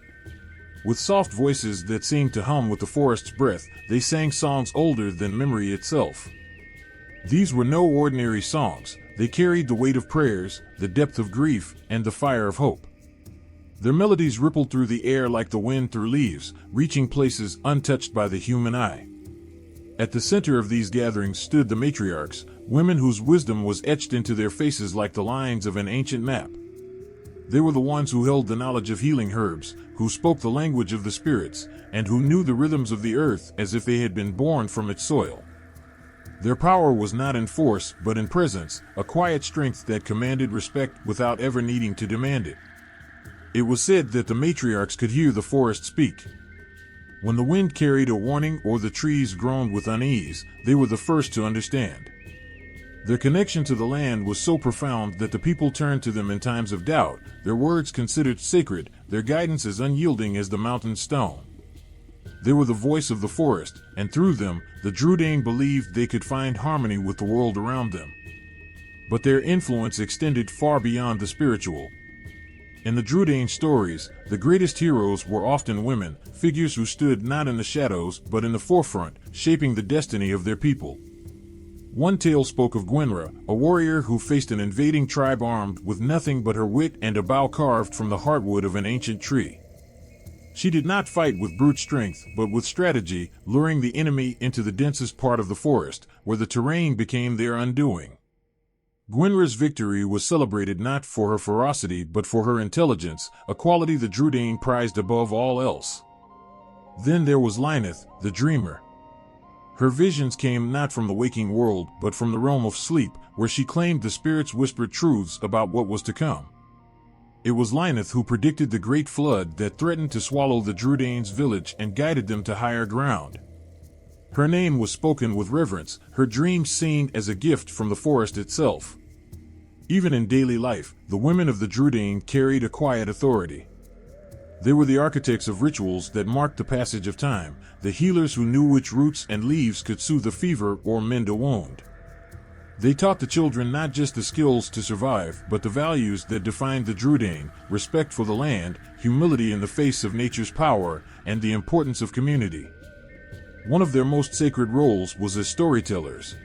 With soft voices that seemed to hum with the forest's breath, they sang songs older than memory itself. These were no ordinary songs. They carried the weight of prayers, the depth of grief, and the fire of hope. Their melodies rippled through the air like the wind through leaves, reaching places untouched by the human eye. At the center of these gatherings stood the matriarchs, women whose wisdom was etched into their faces like the lines of an ancient map. They were the ones who held the knowledge of healing herbs, who spoke the language of the spirits, and who knew the rhythms of the earth as if they had been born from its soil. Their power was not in force, but in presence, a quiet strength that commanded respect without ever needing to demand it. It was said that the matriarchs could hear the forest speak. When the wind carried a warning or the trees groaned with unease, they were the first to understand. Their connection to the land was so profound that the people turned to them in times of doubt, their words considered sacred, their guidance as unyielding as the mountain stone. They were the voice of the forest, and through them, the Drúadan believed they could find harmony with the world around them. But their influence extended far beyond the spiritual. In the Drúadan stories, the greatest heroes were often women, figures who stood not in the shadows but in the forefront, shaping the destiny of their people. One tale spoke of Gwynra, a warrior who faced an invading tribe armed with nothing but her wit and a bow carved from the heartwood of an ancient tree. She did not fight with brute strength, but with strategy, luring the enemy into the densest part of the forest, where the terrain became their undoing. Gwynra's victory was celebrated not for her ferocity but for her intelligence, a quality the Drúadan prized above all else. Then there was Lyneth, the dreamer. Her visions came not from the waking world but from the realm of sleep, where she claimed the spirits whispered truths about what was to come. It was Lyneth who predicted the great flood that threatened to swallow the Drúadan's village and guided them to higher ground. Her name was spoken with reverence, her dreams seen as a gift from the forest itself. Even in daily life, the women of the Drúadan carried a quiet authority. They were the architects of rituals that marked the passage of time, the healers who knew which roots and leaves could soothe a fever or mend a wound. They taught the children not just the skills to survive, but the values that defined the Drúadan: respect for the land, humility in the face of nature's power, and the importance of community. One of their most sacred roles was as storytellers.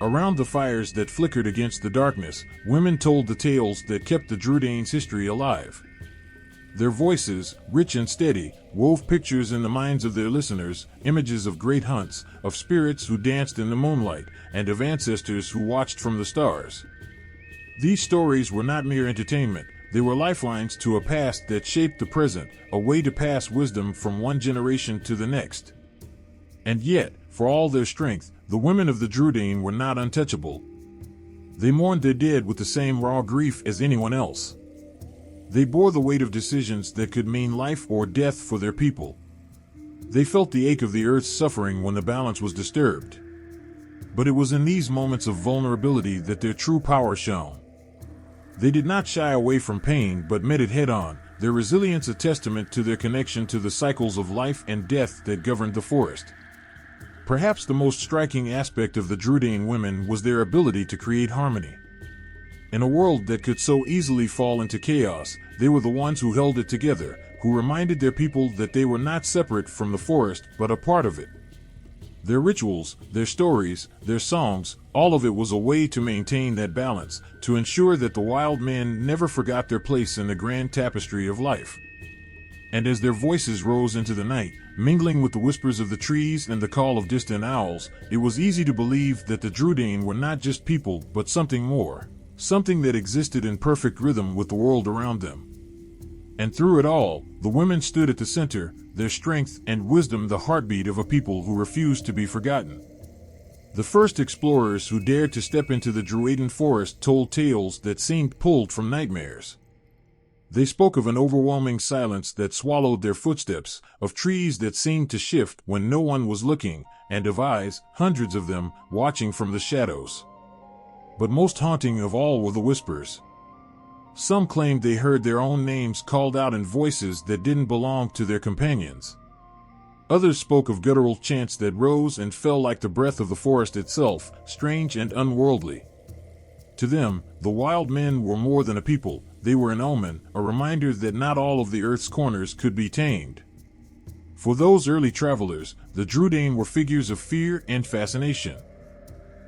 Around the fires that flickered against the darkness, women told the tales that kept the Drúadan's history alive. Their voices, rich and steady, wove pictures in the minds of their listeners, images of great hunts, of spirits who danced in the moonlight, and of ancestors who watched from the stars. These stories were not mere entertainment, they were lifelines to a past that shaped the present, a way to pass wisdom from one generation to the next. And yet, for all their strength, the women of the Drúadan were not untouchable. They mourned their dead with the same raw grief as anyone else. They bore the weight of decisions that could mean life or death for their people. They felt the ache of the earth's suffering when the balance was disturbed. But it was in these moments of vulnerability that their true power shone. They did not shy away from pain but met it head-on, their resilience a testament to their connection to the cycles of life and death that governed the forest. Perhaps the most striking aspect of the Drúadan women was their ability to create harmony. In a world that could so easily fall into chaos, they were the ones who held it together, who reminded their people that they were not separate from the forest but a part of it. Their rituals, their stories, their songs, all of it was a way to maintain that balance, to ensure that the wild men never forgot their place in the grand tapestry of life. And as their voices rose into the night, mingling with the whispers of the trees and the call of distant owls, it was easy to believe that the Drúadan were not just people but something more, something that existed in perfect rhythm with the world around them. And through it all, the women stood at the center, their strength and wisdom the heartbeat of a people who refused to be forgotten. The first explorers who dared to step into the Drúadan forest told tales that seemed pulled from nightmares. They spoke of an overwhelming silence that swallowed their footsteps, of trees that seemed to shift when no one was looking, and of eyes, hundreds of them, watching from the shadows. But most haunting of all were the whispers. Some claimed they heard their own names called out in voices that didn't belong to their companions. Others spoke of guttural chants that rose and fell like the breath of the forest itself, strange and unworldly. To them, the wild men were more than a people, they were an omen, a reminder that not all of the earth's corners could be tamed. For those early travelers, the Drúadan were figures of fear and fascination.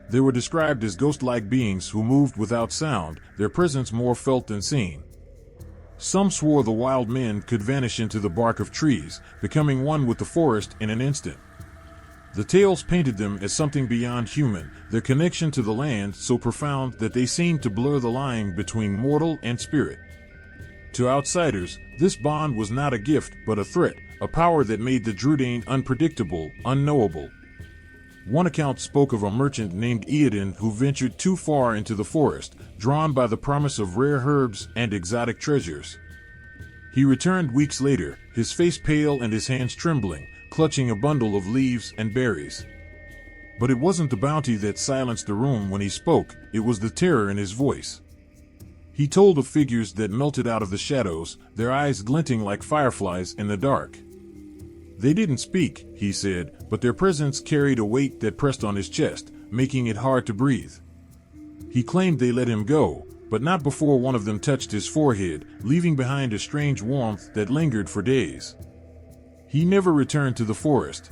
They were described as ghost-like beings who moved without sound, their presence more felt than seen. Some swore the wild men could vanish into the bark of trees, becoming one with the forest in an instant. The tales painted them as something beyond human, their connection to the land so profound that they seemed to blur the line between mortal and spirit. To outsiders, this bond was not a gift but a threat, a power that made the Drúadan unpredictable, unknowable. One account spoke of a merchant named Eodin who ventured too far into the forest, drawn by the promise of rare herbs and exotic treasures. He returned weeks later, his face pale and his hands trembling, clutching a bundle of leaves and berries. But it wasn't the bounty that silenced the room when he spoke, it was the terror in his voice. He told of figures that melted out of the shadows, their eyes glinting like fireflies in the dark. They didn't speak, he said, but their presence carried a weight that pressed on his chest, making it hard to breathe. He claimed they let him go, but not before one of them touched his forehead, leaving behind a strange warmth that lingered for days. He never returned to the forest.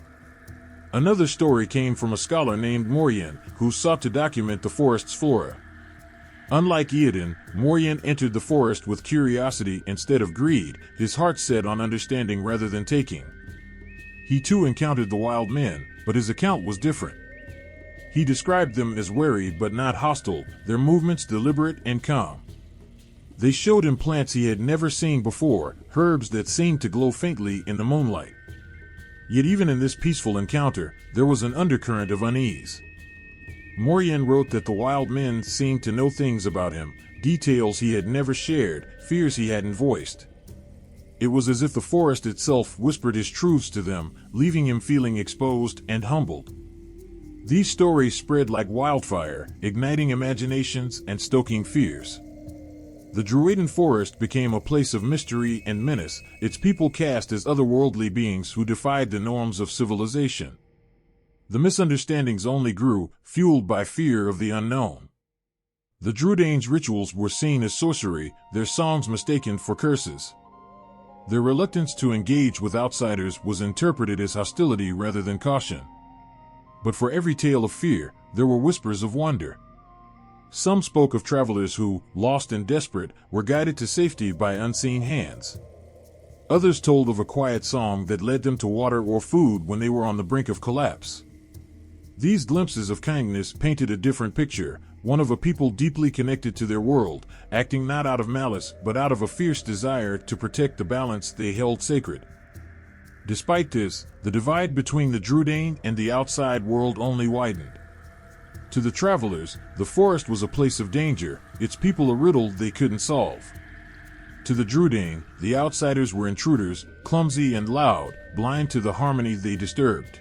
Another story came from a scholar named Morien, who sought to document the forest's flora. Unlike Eoden, Morien entered the forest with curiosity instead of greed, his heart set on understanding rather than taking. He too encountered the wild men, but his account was different. He described them as wary but not hostile, their movements deliberate and calm. They showed him plants he had never seen before, herbs that seemed to glow faintly in the moonlight. Yet even in this peaceful encounter, there was an undercurrent of unease. Morien wrote that the wild men seemed to know things about him, details he had never shared, fears he hadn't voiced. It was as if the forest itself whispered his truths to them, leaving him feeling exposed and humbled. These stories spread like wildfire, igniting imaginations and stoking fears. The Drúadan forest became a place of mystery and menace, its people cast as otherworldly beings who defied the norms of civilization. The misunderstandings only grew, fueled by fear of the unknown. The Drúadan's rituals were seen as sorcery, their songs mistaken for curses. Their reluctance to engage with outsiders was interpreted as hostility rather than caution. But for every tale of fear, there were whispers of wonder. Some spoke of travelers who, lost and desperate, were guided to safety by unseen hands. Others told of a quiet song that led them to water or food when they were on the brink of collapse. These glimpses of kindness painted a different picture, one of a people deeply connected to their world, acting not out of malice but out of a fierce desire to protect the balance they held sacred. Despite this, the divide between the Drúadan and the outside world only widened. To the travelers, the forest was a place of danger, its people a riddle they couldn't solve. To the Drúadan, the outsiders were intruders, clumsy and loud, blind to the harmony they disturbed.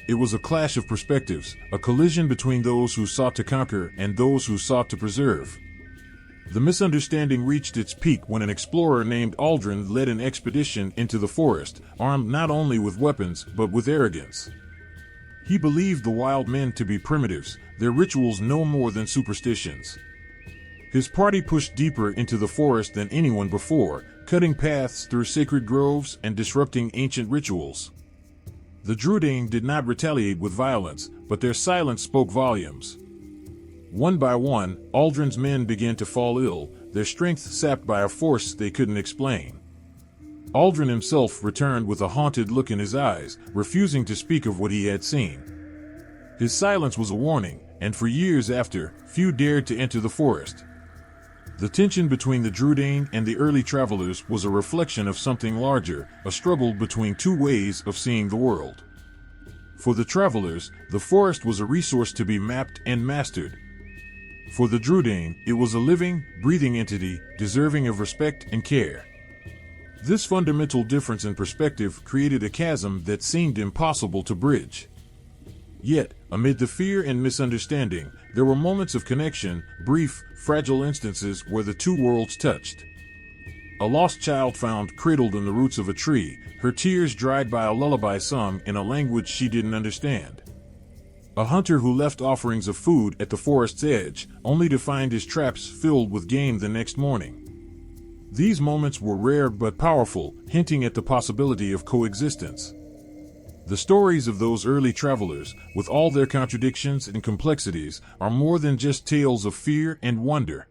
It was a clash of perspectives, a collision between those who sought to conquer and those who sought to preserve. The misunderstanding reached its peak when an explorer named Aldrin led an expedition into the forest, armed not only with weapons but with arrogance. He believed the wild men to be primitives, their rituals no more than superstitions. His party pushed deeper into the forest than anyone before, cutting paths through sacred groves and disrupting ancient rituals. The Drúadan did not retaliate with violence, but their silence spoke volumes. One by one, Aldrin's men began to fall ill, their strength sapped by a force they couldn't explain. Aldrin himself returned with a haunted look in his eyes, refusing to speak of what he had seen. His silence was a warning, and for years after, few dared to enter the forest. The tension between the Drúadan and the early travelers was a reflection of something larger, a struggle between two ways of seeing the world. For the travelers, the forest was a resource to be mapped and mastered. For the Drúadan, it was a living, breathing entity, deserving of respect and care. This fundamental difference in perspective created a chasm that seemed impossible to bridge. Yet, amid the fear and misunderstanding, there were moments of connection, brief, fragile instances where the two worlds touched. A lost child found cradled in the roots of a tree, her tears dried by a lullaby sung in a language she didn't understand. A hunter who left offerings of food at the forest's edge, only to find his traps filled with game the next morning. These moments were rare but powerful, hinting at the possibility of coexistence. The stories of those early travelers, with all their contradictions and complexities, are more than just tales of fear and wonder.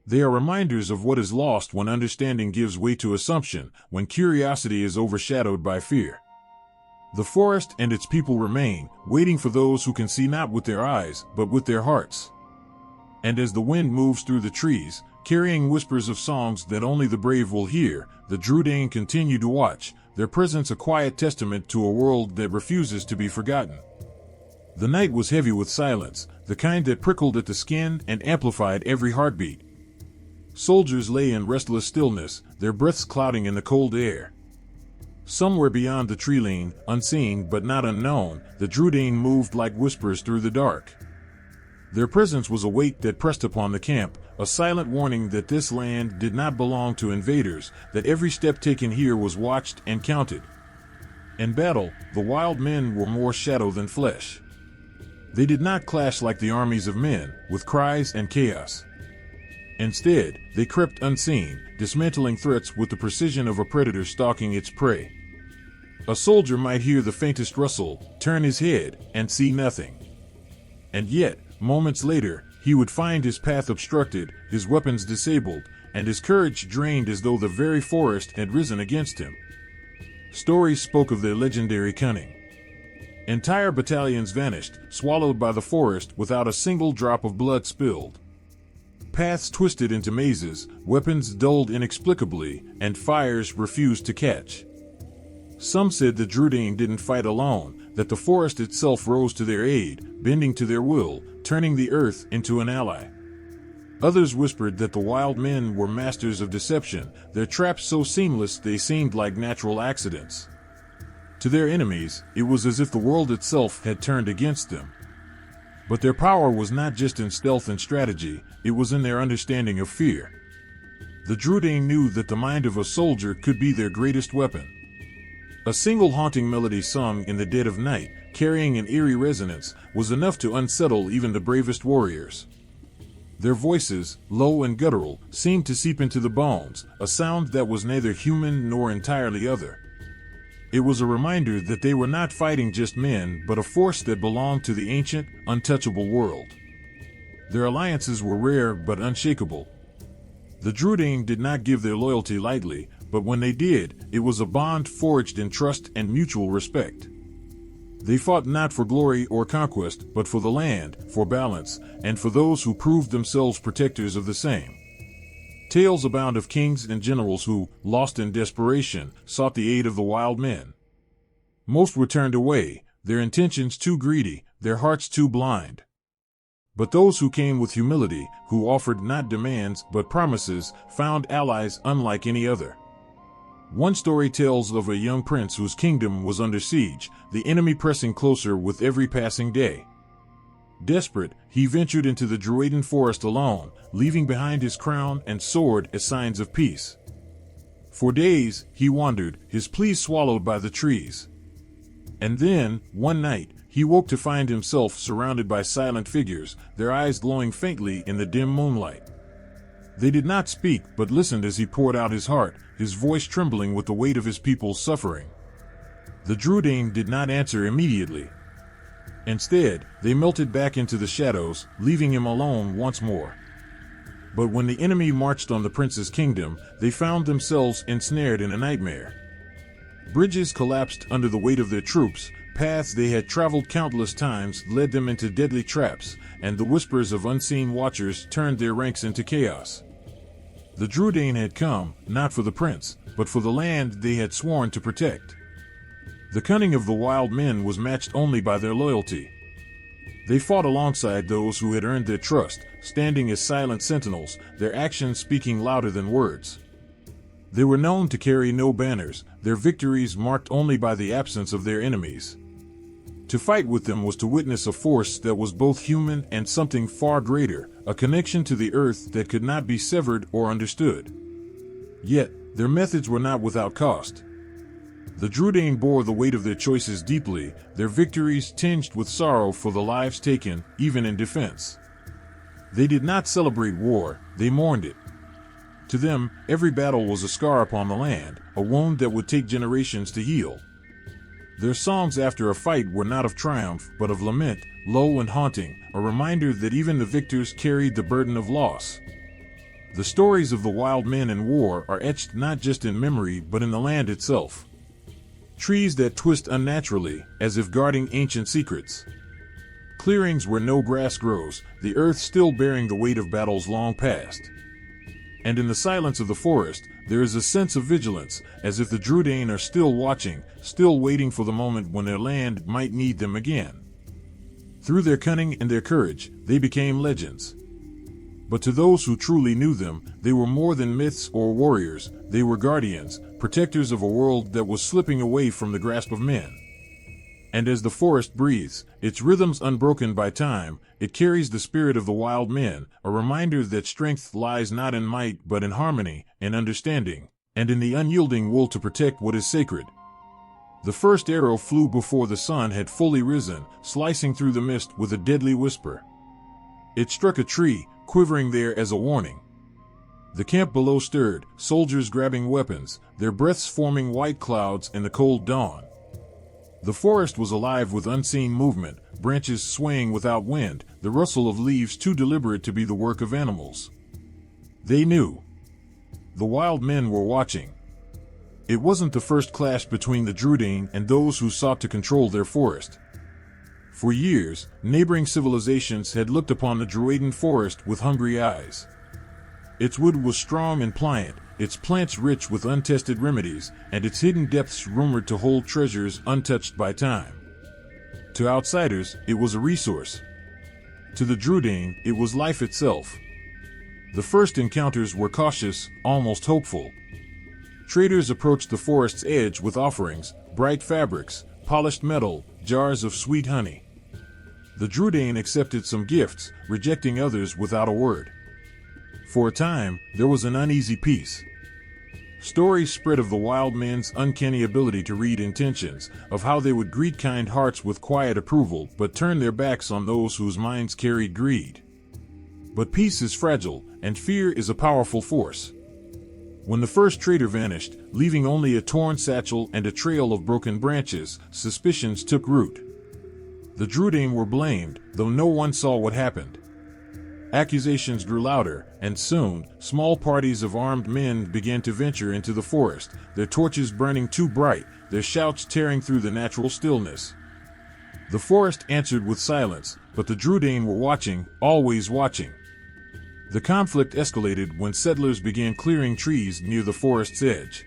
They are reminders of what is lost when understanding gives way to assumption, when curiosity is overshadowed by fear. The forest and its people remain, waiting for those who can see not with their eyes, but with their hearts. And as the wind moves through the trees, carrying whispers of songs that only the brave will hear, the Drúadan continue to watch, their presence a quiet testament to a world that refuses to be forgotten. The night was heavy with silence, the kind that prickled at the skin and amplified every heartbeat. Soldiers lay in restless stillness, their breaths clouding in the cold air. Somewhere beyond the tree-line, unseen but not unknown, the Drúadan moved like whispers through the dark. Their presence was a weight that pressed upon the camp, a silent warning that this land did not belong to invaders, that every step taken here was watched and counted. In battle, the wild men were more shadow than flesh. They did not clash like the armies of men, with cries and chaos. Instead, they crept unseen, dismantling threats with the precision of a predator stalking its prey. A soldier might hear the faintest rustle, turn his head, and see nothing. And yet, moments later, he would find his path obstructed, his weapons disabled, and his courage drained as though the very forest had risen against him. Stories spoke of their legendary cunning. Entire battalions vanished, swallowed by the forest without a single drop of blood spilled. Paths twisted into mazes, weapons dulled inexplicably, and fires refused to catch. Some said the Drúadan didn't fight alone, that the forest itself rose to their aid, bending to their will, turning the earth into an ally. Others whispered that the wild men were masters of deception, their traps so seamless they seemed like natural accidents. To their enemies, it was as if the world itself had turned against them. But their power was not just in stealth and strategy, it was in their understanding of fear. The Drúadan knew that the mind of a soldier could be their greatest weapon. A single haunting melody sung in the dead of night, carrying an eerie resonance, was enough to unsettle even the bravest warriors. Their voices, low and guttural, seemed to seep into the bones, a sound that was neither human nor entirely other. It was a reminder that they were not fighting just men, but a force that belonged to the ancient, untouchable world. Their alliances were rare but unshakable. The Drúadan did not give their loyalty lightly, but when they did, it was a bond forged in trust and mutual respect. They fought not for glory or conquest, but for the land, for balance, and for those who proved themselves protectors of the same. Tales abound of kings and generals who, lost in desperation, sought the aid of the wild men. Most were turned away, their intentions too greedy, their hearts too blind. But those who came with humility, who offered not demands but promises, found allies unlike any other. One story tells of a young prince whose kingdom was under siege, the enemy pressing closer with every passing day. Desperate, he ventured into the Drúadan forest alone, leaving behind his crown and sword as signs of peace. For days, he wandered, his pleas swallowed by the trees. And then, one night, he woke to find himself surrounded by silent figures, their eyes glowing faintly in the dim moonlight. They did not speak, but listened as he poured out his heart, his voice trembling with the weight of his people's suffering. The Drúadan did not answer immediately. Instead, they melted back into the shadows, leaving him alone once more. But when the enemy marched on the prince's kingdom, they found themselves ensnared in a nightmare. Bridges collapsed under the weight of their troops, paths they had traveled countless times led them into deadly traps, and the whispers of unseen watchers turned their ranks into chaos. The Drúadan had come, not for the prince, but for the land they had sworn to protect. The cunning of the wild men was matched only by their loyalty. They fought alongside those who had earned their trust, standing as silent sentinels, their actions speaking louder than words. They were known to carry no banners, their victories marked only by the absence of their enemies. To fight with them was to witness a force that was both human and something far greater, a connection to the earth that could not be severed or understood. Yet, their methods were not without cost. The Drúadan bore the weight of their choices deeply, their victories tinged with sorrow for the lives taken, even in defense. They did not celebrate war, they mourned it. To them, every battle was a scar upon the land, a wound that would take generations to heal. Their songs after a fight were not of triumph, but of lament, low and haunting, a reminder that even the victors carried the burden of loss. The stories of the wild men in war are etched not just in memory but in the land itself. Trees that twist unnaturally, as if guarding ancient secrets. Clearings where no grass grows, the earth still bearing the weight of battles long past. And in the silence of the forest, there is a sense of vigilance, as if the Drúadan are still watching, still waiting for the moment when their land might need them again. Through their cunning and their courage, they became legends. But to those who truly knew them, they were more than myths or warriors, they were guardians, protectors of a world that was slipping away from the grasp of men. And as the forest breathes, its rhythms unbroken by time, it carries the spirit of the wild men, a reminder that strength lies not in might but in harmony and understanding, and in the unyielding will to protect what is sacred. The first arrow flew before the sun had fully risen, slicing through the mist with a deadly whisper. It struck a tree, quivering there as a warning. The camp below stirred, soldiers grabbing weapons, their breaths forming white clouds in the cold dawn. The forest was alive with unseen movement, branches swaying without wind, the rustle of leaves too deliberate to be the work of animals. They knew. The wild men were watching. It wasn't the first clash between the Drúadan and those who sought to control their forest. For years, neighboring civilizations had looked upon the Drúadan forest with hungry eyes. Its wood was strong and pliant, its plants rich with untested remedies, and its hidden depths rumored to hold treasures untouched by time. To outsiders, it was a resource. To the Drúadan, it was life itself. The first encounters were cautious, almost hopeful. Traders approached the forest's edge with offerings, bright fabrics, polished metal, jars of sweet honey. The Drúadan accepted some gifts, rejecting others without a word. For a time, there was an uneasy peace. Stories spread of the wild men's uncanny ability to read intentions, of how they would greet kind hearts with quiet approval but turn their backs on those whose minds carried greed. But peace is fragile, and fear is a powerful force. When the first trader vanished, leaving only a torn satchel and a trail of broken branches, suspicions took root. The Drúadan were blamed, though no one saw what happened. Accusations grew louder, and soon, small parties of armed men began to venture into the forest, their torches burning too bright, their shouts tearing through the natural stillness. The forest answered with silence, but the Drúadan were watching, always watching. The conflict escalated when settlers began clearing trees near the forest's edge.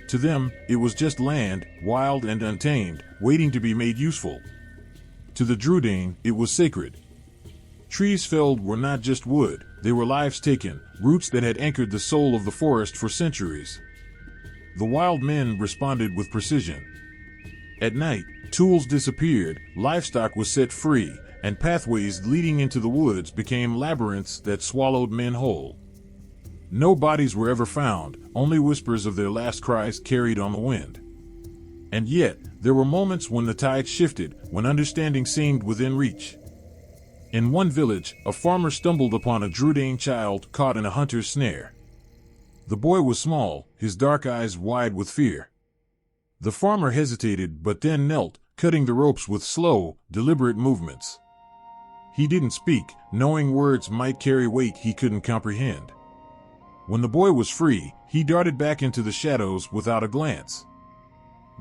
To them, it was just land, wild and untamed, waiting to be made useful. To the Drúadan, it was sacred. Trees felled were not just wood, they were lives taken, roots that had anchored the soul of the forest for centuries. The wild men responded with precision. At night, tools disappeared, livestock was set free, and pathways leading into the woods became labyrinths that swallowed men whole. No bodies were ever found, only whispers of their last cries carried on the wind. And yet, there were moments when the tide shifted, when understanding seemed within reach. In one village, a farmer stumbled upon a Drúadan child caught in a hunter's snare. The boy was small, his dark eyes wide with fear. The farmer hesitated but then knelt, cutting the ropes with slow, deliberate movements. He didn't speak, knowing words might carry weight he couldn't comprehend. When the boy was free, he darted back into the shadows without a glance.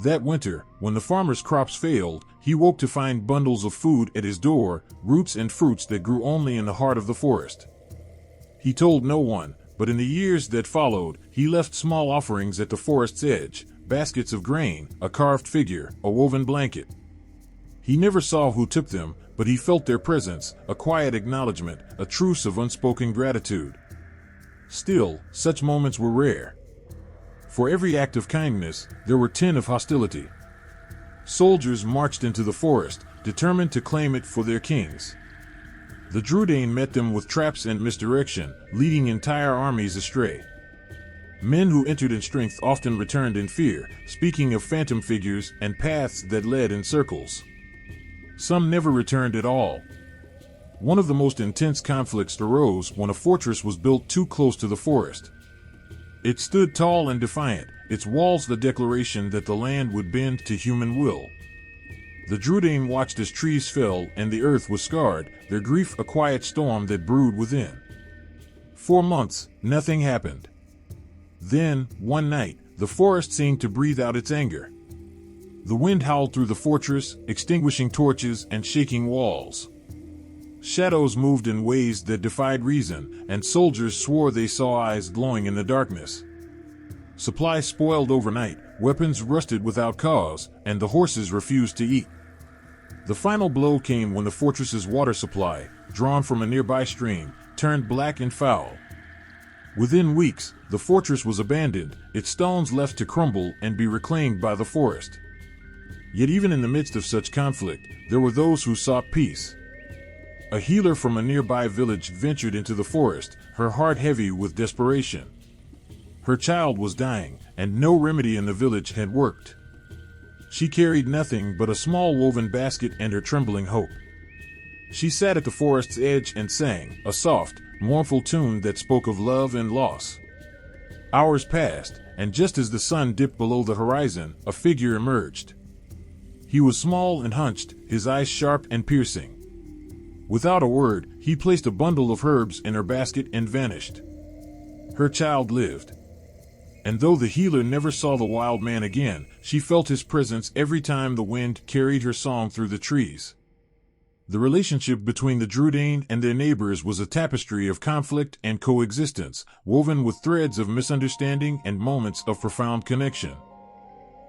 That winter, when the farmer's crops failed, he woke to find bundles of food at his door, roots and fruits that grew only in the heart of the forest. He told no one, but in the years that followed, he left small offerings at the forest's edge, baskets of grain, a carved figure, a woven blanket. He never saw who took them, but he felt their presence, a quiet acknowledgement, a truce of unspoken gratitude. Still, such moments were rare. For every act of kindness, there were 10 of hostility. Soldiers marched into the forest, determined to claim it for their kings. The Drúadan met them with traps and misdirection, leading entire armies astray. Men who entered in strength often returned in fear, speaking of phantom figures and paths that led in circles. Some never returned at all. One of the most intense conflicts arose when a fortress was built too close to the forest. It stood tall and defiant, its walls the declaration that the land would bend to human will. The Drúadan watched as trees fell and the earth was scarred, their grief a quiet storm that brewed within. For months, nothing happened. Then, one night, the forest seemed to breathe out its anger. The wind howled through the fortress, extinguishing torches and shaking walls. Shadows moved in ways that defied reason, and soldiers swore they saw eyes glowing in the darkness. Supplies spoiled overnight, weapons rusted without cause, and the horses refused to eat. The final blow came when the fortress's water supply, drawn from a nearby stream, turned black and foul. Within weeks, the fortress was abandoned, its stones left to crumble and be reclaimed by the forest. Yet even in the midst of such conflict, there were those who sought peace. A healer from a nearby village ventured into the forest, her heart heavy with desperation. Her child was dying, and no remedy in the village had worked. She carried nothing but a small woven basket and her trembling hope. She sat at the forest's edge and sang, a soft, mournful tune that spoke of love and loss. Hours passed, and just as the sun dipped below the horizon, a figure emerged. He was small and hunched, his eyes sharp and piercing. Without a word, he placed a bundle of herbs in her basket and vanished. Her child lived. And though the healer never saw the wild man again, she felt his presence every time the wind carried her song through the trees. The relationship between the Drúadan and their neighbors was a tapestry of conflict and coexistence, woven with threads of misunderstanding and moments of profound connection.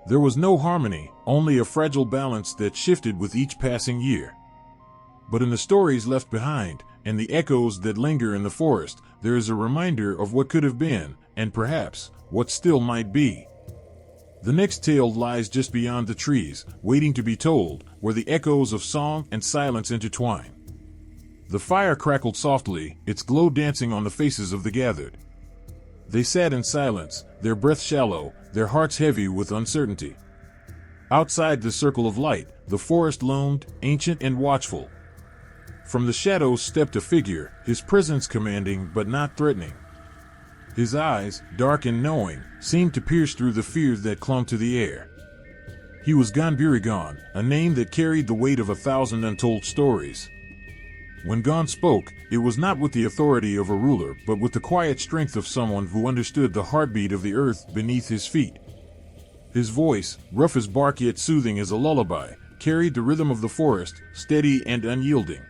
There was no harmony, only a fragile balance that shifted with each passing year. But in the stories left behind, and the echoes that linger in the forest, there is a reminder of what could have been, and perhaps, what still might be. The next tale lies just beyond the trees, waiting to be told, where the echoes of song and silence intertwine. The fire crackled softly, its glow dancing on the faces of the gathered. They sat in silence, their breath shallow, their hearts heavy with uncertainty. Outside the circle of light, the forest loomed, ancient and watchful. From the shadows stepped a figure, his presence commanding but not threatening. His eyes, dark and knowing, seemed to pierce through the fear that clung to the air. He was Gondor, a name that carried the weight of 1,000 untold stories. When Gon spoke, it was not with the authority of a ruler, but with the quiet strength of someone who understood the heartbeat of the earth beneath his feet. His voice, rough as bark yet soothing as a lullaby, carried the rhythm of the forest, steady and unyielding.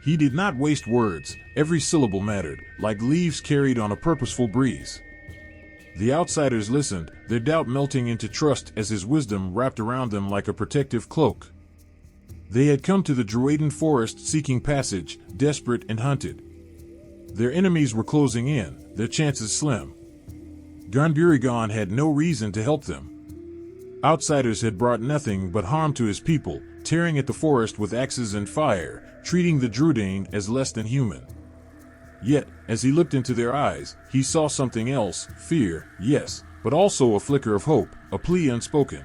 He did not waste words, every syllable mattered, like leaves carried on a purposeful breeze. The outsiders listened, their doubt melting into trust as his wisdom wrapped around them like a protective cloak. They had come to the Drúadan forest seeking passage, desperate and hunted. Their enemies were closing in, their chances slim. Gondor had no reason to help them. Outsiders had brought nothing but harm to his people, tearing at the forest with axes and fire, treating the Drúadan as less than human. Yet, as he looked into their eyes, he saw something else, fear, yes, but also a flicker of hope, a plea unspoken.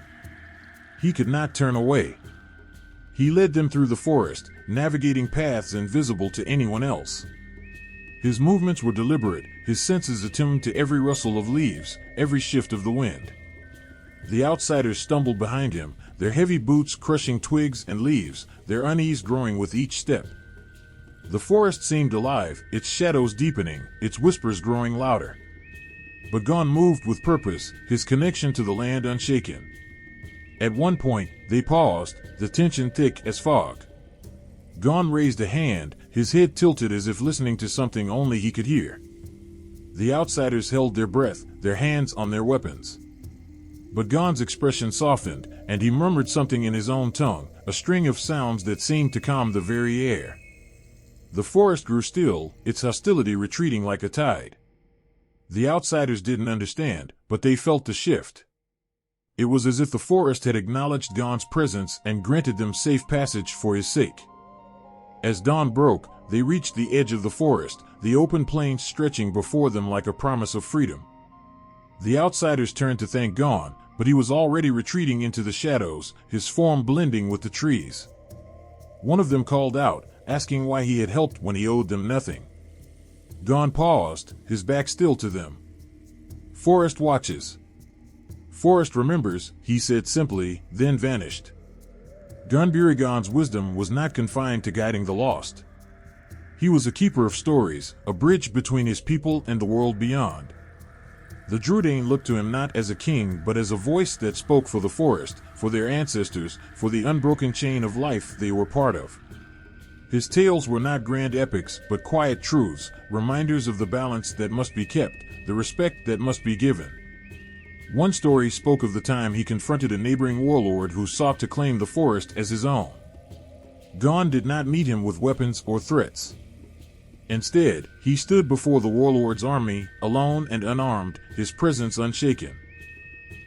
He could not turn away. He led them through the forest, navigating paths invisible to anyone else. His movements were deliberate, his senses attuned to every rustle of leaves, every shift of the wind. The outsiders stumbled behind him, their heavy boots crushing twigs and leaves, their unease growing with each step. The forest seemed alive, its shadows deepening, its whispers growing louder. But Gon moved with purpose, his connection to the land unshaken. At one point, they paused, the tension thick as fog. Gon raised a hand, his head tilted as if listening to something only he could hear. The outsiders held their breath, their hands on their weapons. But Gon's expression softened, and he murmured something in his own tongue, a string of sounds that seemed to calm the very air. The forest grew still, its hostility retreating like a tide. The outsiders didn't understand, but they felt the shift. It was as if the forest had acknowledged Gon's presence and granted them safe passage for his sake. As dawn broke, they reached the edge of the forest, the open plains stretching before them like a promise of freedom. The outsiders turned to thank Gon, but he was already retreating into the shadows, his form blending with the trees. One of them called out, asking why he had helped when he owed them nothing. Gon paused, his back still to them. "Forest watches. Forest remembers," he said simply, then vanished. Gondor's wisdom was not confined to guiding the lost. He was a keeper of stories, a bridge between his people and the world beyond. The Drúadan looked to him not as a king but as a voice that spoke for the forest, for their ancestors, for the unbroken chain of life they were part of. His tales were not grand epics but quiet truths, reminders of the balance that must be kept, the respect that must be given. One story spoke of the time he confronted a neighboring warlord who sought to claim the forest as his own. Gon did not meet him with weapons or threats. Instead, he stood before the warlord's army, alone and unarmed, his presence unshaken.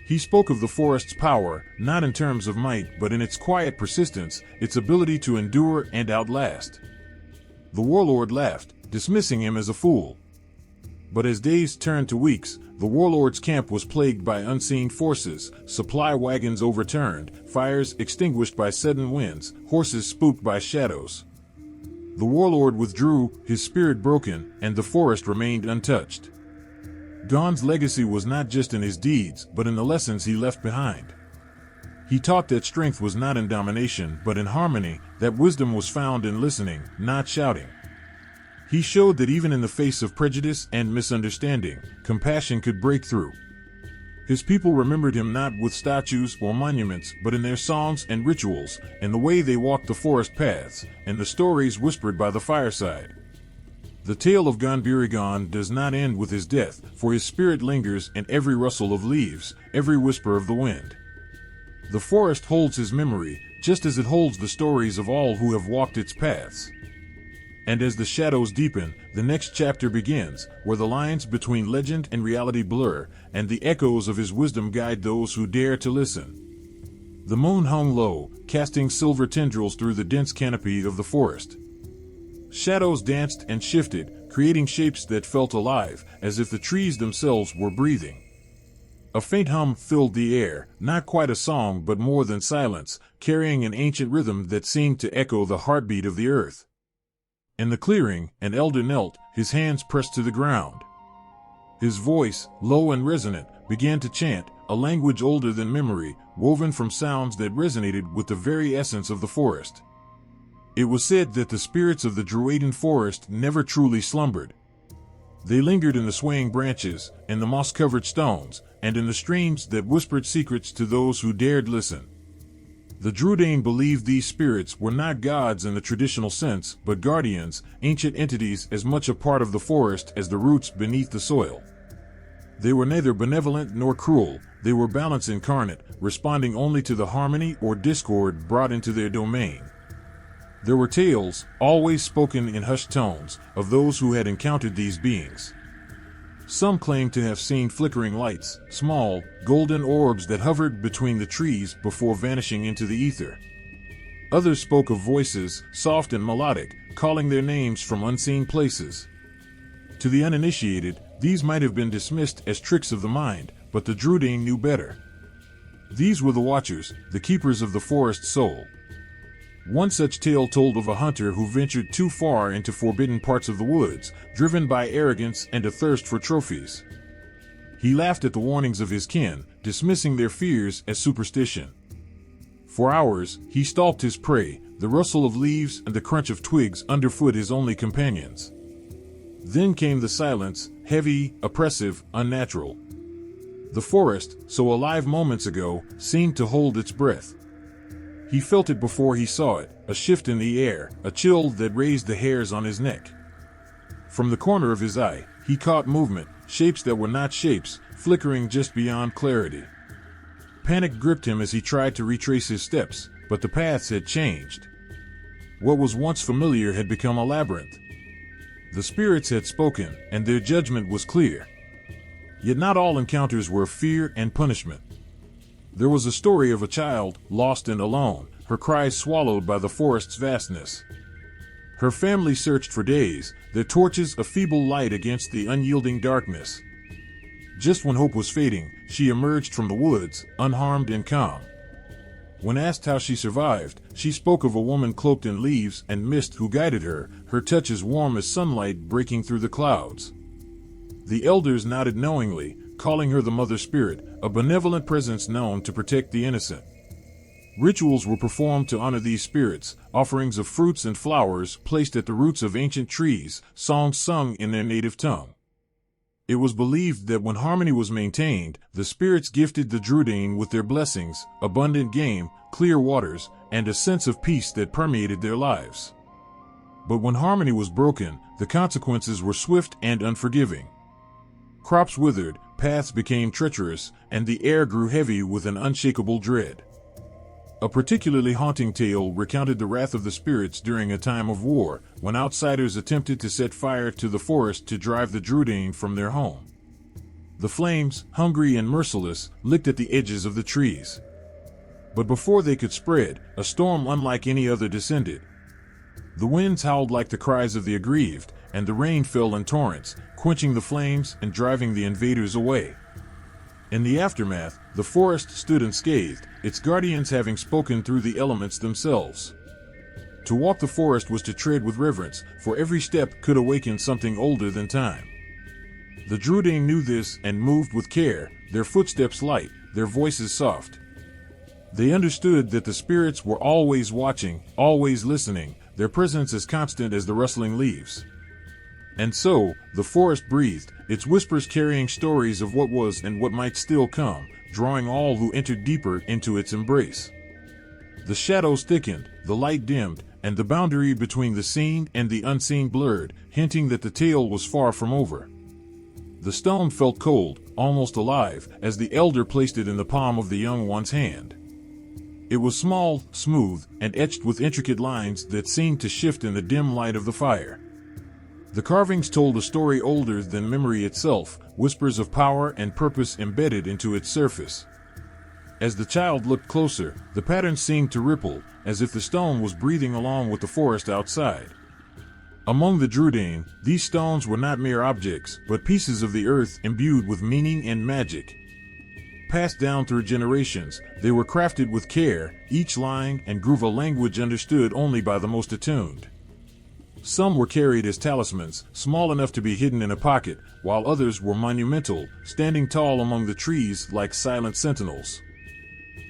He spoke of the forest's power, not in terms of might but in its quiet persistence, its ability to endure and outlast. The warlord laughed, dismissing him as a fool. But as days turned to weeks, the warlord's camp was plagued by unseen forces, supply wagons overturned, fires extinguished by sudden winds, horses spooked by shadows. The warlord withdrew, his spirit broken, and the forest remained untouched. Gond's legacy was not just in his deeds, but in the lessons he left behind. He taught that strength was not in domination, but in harmony, that wisdom was found in listening, not shouting. He showed that even in the face of prejudice and misunderstanding, compassion could break through. His people remembered him not with statues or monuments, but in their songs and rituals, in the way they walked the forest paths, and the stories whispered by the fireside. The tale of Gondor does not end with his death, for his spirit lingers in every rustle of leaves, every whisper of the wind. The forest holds his memory, just as it holds the stories of all who have walked its paths. And as the shadows deepen, the next chapter begins, where the lines between legend and reality blur, and the echoes of his wisdom guide those who dare to listen. The moon hung low, casting silver tendrils through the dense canopy of the forest. Shadows danced and shifted, creating shapes that felt alive, as if the trees themselves were breathing. A faint hum filled the air, not quite a song but more than silence, carrying an ancient rhythm that seemed to echo the heartbeat of the earth. In the clearing, an elder knelt, his hands pressed to the ground. His voice, low and resonant, began to chant, a language older than memory, woven from sounds that resonated with the very essence of the forest. It was said that the spirits of the Drúadan forest never truly slumbered. They lingered in the swaying branches, in the moss-covered stones, and in the streams that whispered secrets to those who dared listen. The Drúadan believed these spirits were not gods in the traditional sense, but guardians, ancient entities as much a part of the forest as the roots beneath the soil. They were neither benevolent nor cruel, they were balance incarnate, responding only to the harmony or discord brought into their domain. There were tales, always spoken in hushed tones, of those who had encountered these beings. Some claimed to have seen flickering lights, small, golden orbs that hovered between the trees before vanishing into the ether. Others spoke of voices, soft and melodic, calling their names from unseen places. To the uninitiated, these might have been dismissed as tricks of the mind, but the Drúadan knew better. These were the Watchers, the keepers of the forest's soul. One such tale told of a hunter who ventured too far into forbidden parts of the woods, driven by arrogance and a thirst for trophies. He laughed at the warnings of his kin, dismissing their fears as superstition. For hours, he stalked his prey, the rustle of leaves and the crunch of twigs underfoot his only companions. Then came the silence, heavy, oppressive, unnatural. The forest, so alive moments ago, seemed to hold its breath. He felt it before he saw it, a shift in the air, a chill that raised the hairs on his neck. From the corner of his eye, he caught movement, shapes that were not shapes, flickering just beyond clarity. Panic gripped him as he tried to retrace his steps, but the paths had changed. What was once familiar had become a labyrinth. The spirits had spoken, and their judgment was clear. Yet not all encounters were fear and punishment. There was a story of a child, lost and alone, her cries swallowed by the forest's vastness. Her family searched for days, their torches a feeble light against the unyielding darkness. Just when hope was fading, she emerged from the woods, unharmed and calm. When asked how she survived, she spoke of a woman cloaked in leaves and mist who guided her, her touch as warm as sunlight breaking through the clouds. The elders nodded knowingly, calling her the Mother Spirit, a benevolent presence known to protect the innocent. Rituals were performed to honor these spirits, offerings of fruits and flowers placed at the roots of ancient trees, songs sung in their native tongue. It was believed that when harmony was maintained, the spirits gifted the Drúadan with their blessings, abundant game, clear waters, and a sense of peace that permeated their lives. But when harmony was broken, the consequences were swift and unforgiving. Crops withered, paths became treacherous, and the air grew heavy with an unshakable dread. A particularly haunting tale recounted the wrath of the spirits during a time of war, when outsiders attempted to set fire to the forest to drive the Drúadan from their home. The flames, hungry and merciless, licked at the edges of the trees. But before they could spread, a storm unlike any other descended. The winds howled like the cries of the aggrieved, and the rain fell in torrents, quenching the flames and driving the invaders away. In the aftermath, the forest stood unscathed, its guardians having spoken through the elements themselves. To walk the forest was to tread with reverence, for every step could awaken something older than time. The Drúadan knew this and moved with care, their footsteps light, their voices soft. They understood that the spirits were always watching, always listening, their presence as constant as the rustling leaves. And so, the forest breathed, its whispers carrying stories of what was and what might still come, drawing all who entered deeper into its embrace. The shadows thickened, the light dimmed, and the boundary between the seen and the unseen blurred, hinting that the tale was far from over. The stone felt cold, almost alive, as the elder placed it in the palm of the young one's hand. It was small, smooth, and etched with intricate lines that seemed to shift in the dim light of the fire. The carvings told a story older than memory itself, whispers of power and purpose embedded into its surface. As the child looked closer, the pattern seemed to ripple, as if the stone was breathing along with the forest outside. Among the Drúadan, these stones were not mere objects, but pieces of the earth imbued with meaning and magic. Passed down through generations, they were crafted with care, each line and groove a language understood only by the most attuned. Some were carried as talismans, small enough to be hidden in a pocket, while others were monumental, standing tall among the trees like silent sentinels.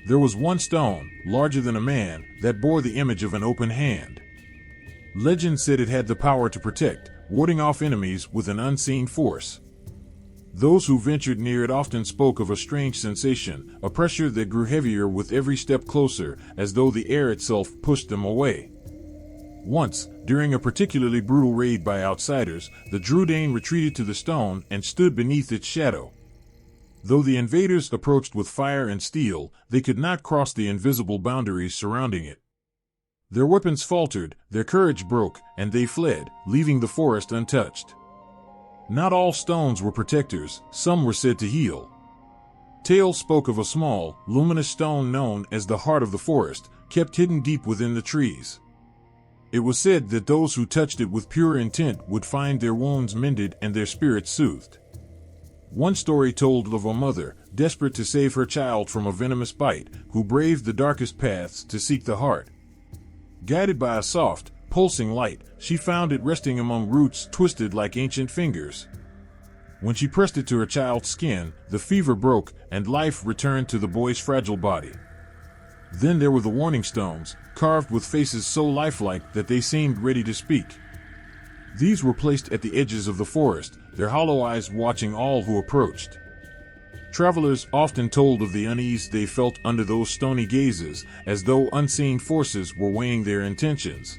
There was one stone, larger than a man, that bore the image of an open hand. Legend said it had the power to protect, warding off enemies with an unseen force. Those who ventured near it often spoke of a strange sensation, a pressure that grew heavier with every step closer, as though the air itself pushed them away. Once, during a particularly brutal raid by outsiders, the Drúadan retreated to the stone and stood beneath its shadow. Though the invaders approached with fire and steel, they could not cross the invisible boundaries surrounding it. Their weapons faltered, their courage broke, and they fled, leaving the forest untouched. Not all stones were protectors, some were said to heal. Tales spoke of a small, luminous stone known as the heart of the forest, kept hidden deep within the trees. It was said that those who touched it with pure intent would find their wounds mended and their spirits soothed. One story told of a mother, desperate to save her child from a venomous bite, who braved the darkest paths to seek the heart. Guided by a soft, pulsing light, she found it resting among roots twisted like ancient fingers. When she pressed it to her child's skin, the fever broke and life returned to the boy's fragile body. Then there were the warning stones, carved with faces so lifelike that they seemed ready to speak. These were placed at the edges of the forest, their hollow eyes watching all who approached. Travelers often told of the unease they felt under those stony gazes, as though unseen forces were weighing their intentions.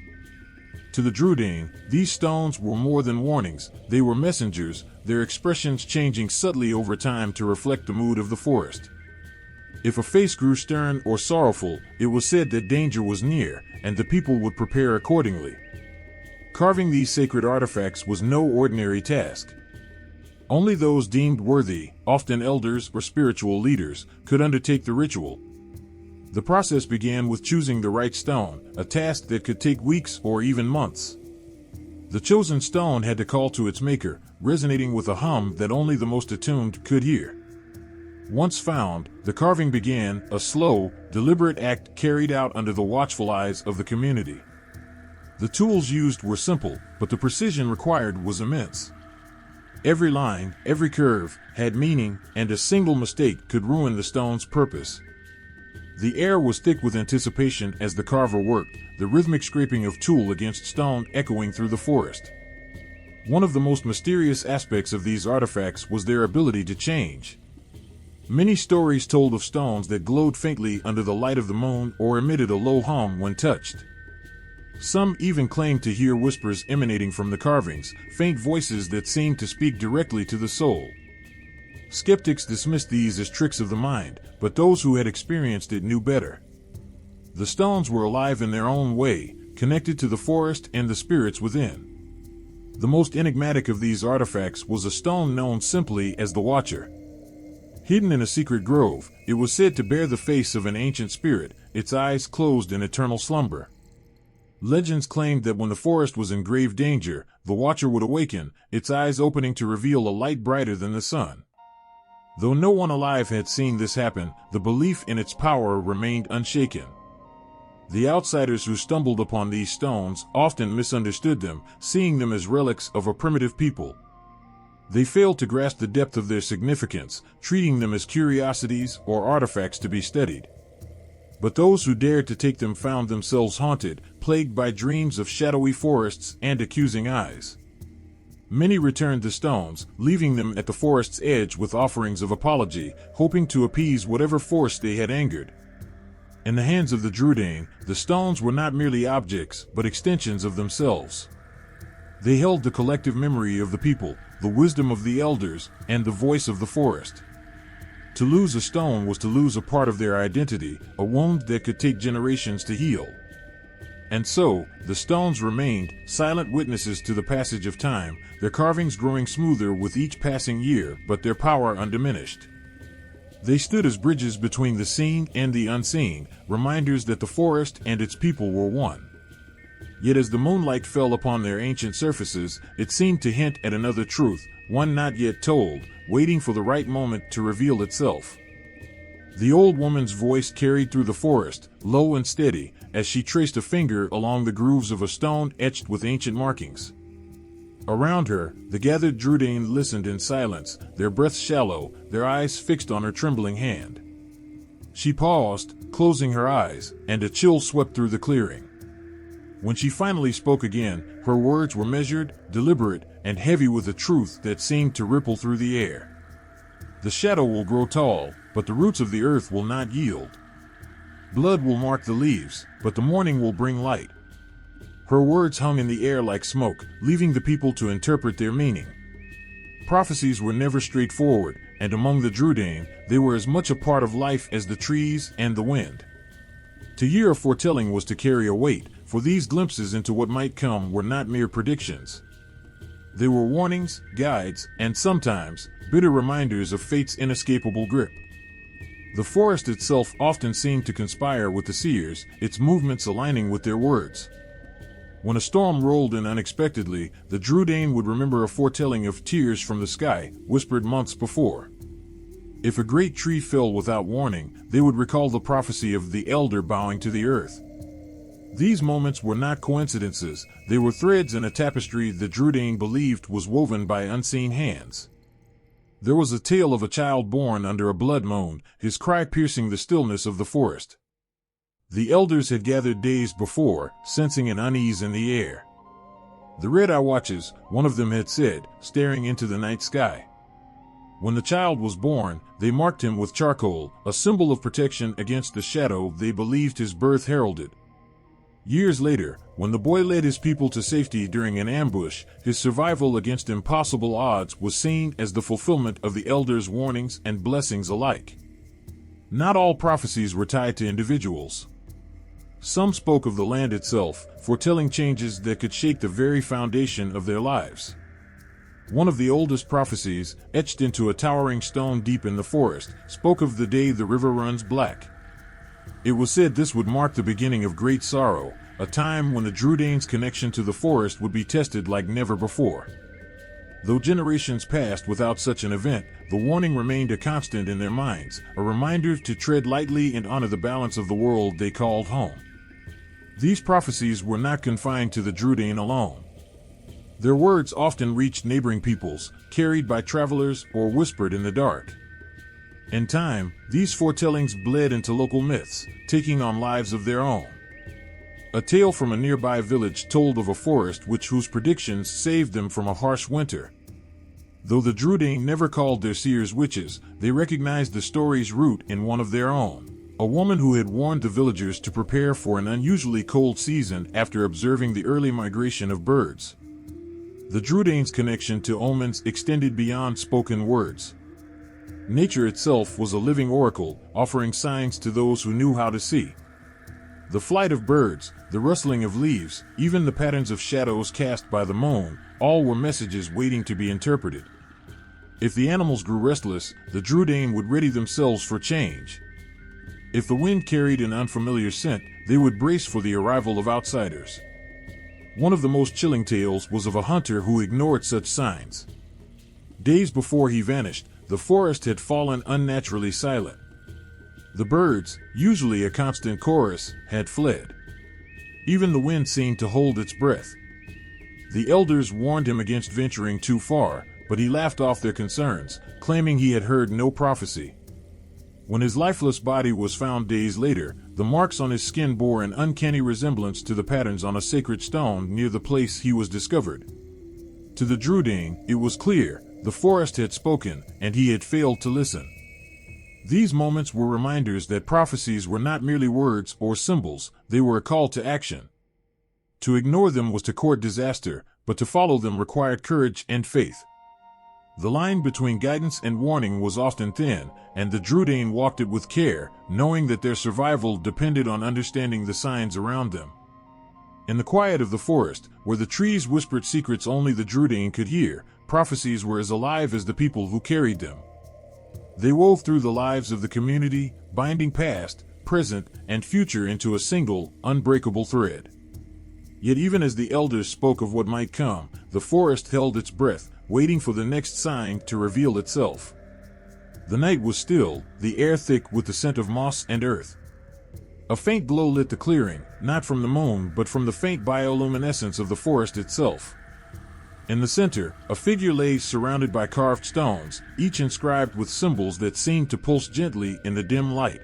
To the Drúadan, these stones were more than warnings, they were messengers, their expressions changing subtly over time to reflect the mood of the forest. If a face grew stern or sorrowful, it was said that danger was near, and the people would prepare accordingly. Carving these sacred artifacts was no ordinary task. Only those deemed worthy, often elders or spiritual leaders, could undertake the ritual. The process began with choosing the right stone, a task that could take weeks or even months. The chosen stone had to call to its maker, resonating with a hum that only the most attuned could hear. Once found, the carving began, a slow, deliberate act carried out under the watchful eyes of the community. The tools used were simple, but the precision required was immense. Every line, every curve, had meaning, and a single mistake could ruin the stone's purpose. The air was thick with anticipation as the carver worked, the rhythmic scraping of tool against stone echoing through the forest. One of the most mysterious aspects of these artifacts was their ability to change. Many stories told of stones that glowed faintly under the light of the moon or emitted a low hum when touched. Some even claimed to hear whispers emanating from the carvings, faint voices that seemed to speak directly to the soul. Skeptics dismissed these as tricks of the mind, but those who had experienced it knew better. The stones were alive in their own way, connected to the forest and the spirits within. The most enigmatic of these artifacts was a stone known simply as the Watcher. Hidden in a secret grove, it was said to bear the face of an ancient spirit, its eyes closed in eternal slumber. Legends claimed that when the forest was in grave danger, the Watcher would awaken, its eyes opening to reveal a light brighter than the sun. Though no one alive had seen this happen, the belief in its power remained unshaken. The outsiders who stumbled upon these stones often misunderstood them, seeing them as relics of a primitive people. They failed to grasp the depth of their significance, treating them as curiosities or artifacts to be studied. But those who dared to take them found themselves haunted, plagued by dreams of shadowy forests and accusing eyes. Many returned the stones, leaving them at the forest's edge with offerings of apology, hoping to appease whatever force they had angered. In the hands of the Drúadan, the stones were not merely objects, but extensions of themselves. They held the collective memory of the people, the wisdom of the elders, and the voice of the forest. To lose a stone was to lose a part of their identity, a wound that could take generations to heal. And so, the stones remained, silent witnesses to the passage of time, their carvings growing smoother with each passing year, but their power undiminished. They stood as bridges between the seen and the unseen, reminders that the forest and its people were one. Yet as the moonlight fell upon their ancient surfaces, it seemed to hint at another truth, one not yet told, waiting for the right moment to reveal itself. The old woman's voice carried through the forest, low and steady, as she traced a finger along the grooves of a stone etched with ancient markings. Around her, the gathered Drúadan listened in silence, their breaths shallow, their eyes fixed on her trembling hand. She paused, closing her eyes, and a chill swept through the clearing. When she finally spoke again, her words were measured, deliberate, and heavy with a truth that seemed to ripple through the air. The shadow will grow tall, but the roots of the earth will not yield. Blood will mark the leaves, but the morning will bring light. Her words hung in the air like smoke, leaving the people to interpret their meaning. Prophecies were never straightforward, and among the Drúadan, they were as much a part of life as the trees and the wind. To hear a foretelling was to carry a weight, for these glimpses into what might come were not mere predictions. They were warnings, guides, and sometimes, bitter reminders of fate's inescapable grip. The forest itself often seemed to conspire with the seers, its movements aligning with their words. When a storm rolled in unexpectedly, the Drúadan would remember a foretelling of tears from the sky, whispered months before. If a great tree fell without warning, they would recall the prophecy of the elder bowing to the earth. These moments were not coincidences, they were threads in a tapestry the Drúadan believed was woven by unseen hands. There was a tale of a child born under a blood moon, his cry piercing the stillness of the forest. The elders had gathered days before, sensing an unease in the air. "The Red-Eye watches," one of them had said, staring into the night sky. When the child was born, they marked him with charcoal, a symbol of protection against the shadow they believed his birth heralded. Years later, when the boy led his people to safety during an ambush, his survival against impossible odds was seen as the fulfillment of the elders' warnings and blessings alike. Not all prophecies were tied to individuals. Some spoke of the land itself, foretelling changes that could shake the very foundation of their lives. One of the oldest prophecies, etched into a towering stone deep in the forest, spoke of the day the river runs black. It was said this would mark the beginning of great sorrow, a time when the Drúadan's connection to the forest would be tested like never before. Though generations passed without such an event, the warning remained a constant in their minds, a reminder to tread lightly and honor the balance of the world they called home. These prophecies were not confined to the Drúadan alone. Their words often reached neighboring peoples, carried by travelers or whispered in the dark. In time, these foretellings bled into local myths, taking on lives of their own. A tale from a nearby village told of a forest whose predictions saved them from a harsh winter. Though the Drúadan never called their seers witches, they recognized the story's root in one of their own. A woman who had warned the villagers to prepare for an unusually cold season after observing the early migration of birds. The Drúadan's connection to omens extended beyond spoken words. Nature itself was a living oracle, offering signs to those who knew how to see. The flight of birds, the rustling of leaves, even the patterns of shadows cast by the moon, all were messages waiting to be interpreted. If the animals grew restless, the Drúadan would ready themselves for change. If the wind carried an unfamiliar scent, they would brace for the arrival of outsiders. One of the most chilling tales was of a hunter who ignored such signs. Days before he vanished, the forest had fallen unnaturally silent. The birds, usually a constant chorus, had fled. Even the wind seemed to hold its breath. The elders warned him against venturing too far, but he laughed off their concerns, claiming he had heard no prophecy. When his lifeless body was found days later, the marks on his skin bore an uncanny resemblance to the patterns on a sacred stone near the place he was discovered. To the Drúadan, it was clear, the forest had spoken, and he had failed to listen. These moments were reminders that prophecies were not merely words or symbols, they were a call to action. To ignore them was to court disaster, but to follow them required courage and faith. The line between guidance and warning was often thin, and the Drúadan walked it with care, knowing that their survival depended on understanding the signs around them. In the quiet of the forest, where the trees whispered secrets only the Drúadan could hear, prophecies were as alive as the people who carried them. They wove through the lives of the community, binding past, present, and future into a single, unbreakable thread. Yet even as the elders spoke of what might come, the forest held its breath, waiting for the next sign to reveal itself. The night was still, the air thick with the scent of moss and earth. A faint glow lit the clearing, not from the moon but from the faint bioluminescence of the forest itself. In the center, a figure lay surrounded by carved stones, each inscribed with symbols that seemed to pulse gently in the dim light.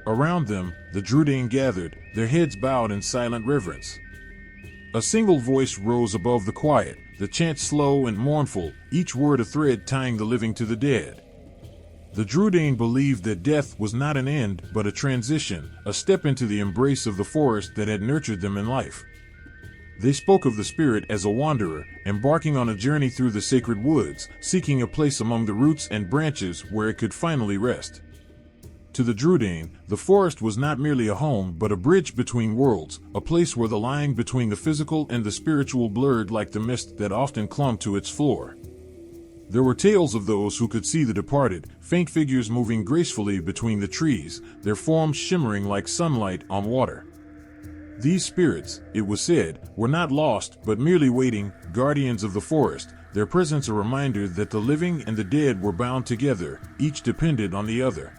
Around them, the Drúadan gathered, their heads bowed in silent reverence. A single voice rose above the quiet, the chant slow and mournful, each word a thread tying the living to the dead. The Drúadan believed that death was not an end but a transition, a step into the embrace of the forest that had nurtured them in life. They spoke of the spirit as a wanderer, embarking on a journey through the sacred woods, seeking a place among the roots and branches where it could finally rest. To the Drúadan, the forest was not merely a home but a bridge between worlds, a place where the line between the physical and the spiritual blurred like the mist that often clung to its floor. There were tales of those who could see the departed, faint figures moving gracefully between the trees, their forms shimmering like sunlight on water. These spirits, it was said, were not lost but merely waiting, guardians of the forest, their presence a reminder that the living and the dead were bound together, each depended on the other.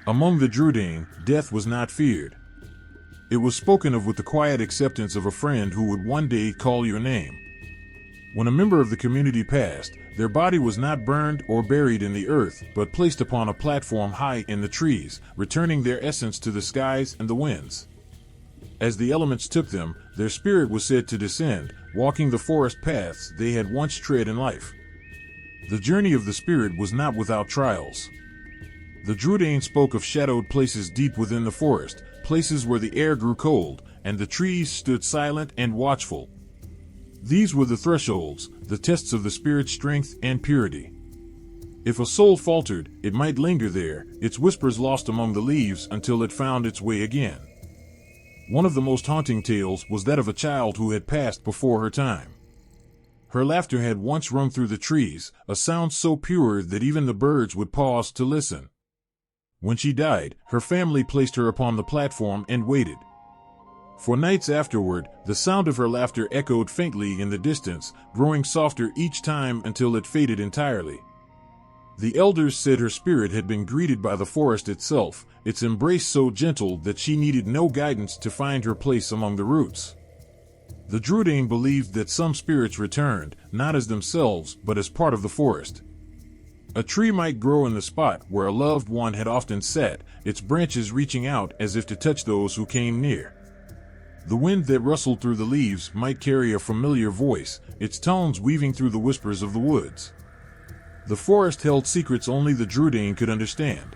Among the Drúadan, death was not feared. It was spoken of with the quiet acceptance of a friend who would one day call your name. When a member of the community passed, their body was not burned or buried in the earth, but placed upon a platform high in the trees, returning their essence to the skies and the winds. As the elements took them, their spirit was said to descend, walking the forest paths they had once tread in life. The journey of the spirit was not without trials. The Drúadan spoke of shadowed places deep within the forest, places where the air grew cold, and the trees stood silent and watchful. These were the thresholds, the tests of the spirit's strength and purity. If a soul faltered, it might linger there, its whispers lost among the leaves until it found its way again. One of the most haunting tales was that of a child who had passed before her time. Her laughter had once rung through the trees, a sound so pure that even the birds would pause to listen. When she died, her family placed her upon the platform and waited. For nights afterward, the sound of her laughter echoed faintly in the distance, growing softer each time until it faded entirely. The elders said her spirit had been greeted by the forest itself, its embrace so gentle that she needed no guidance to find her place among the roots. The Drúadan believed that some spirits returned, not as themselves but as part of the forest. A tree might grow in the spot where a loved one had often sat, its branches reaching out as if to touch those who came near. The wind that rustled through the leaves might carry a familiar voice, its tones weaving through the whispers of the woods. The forest held secrets only the Drúadan could understand.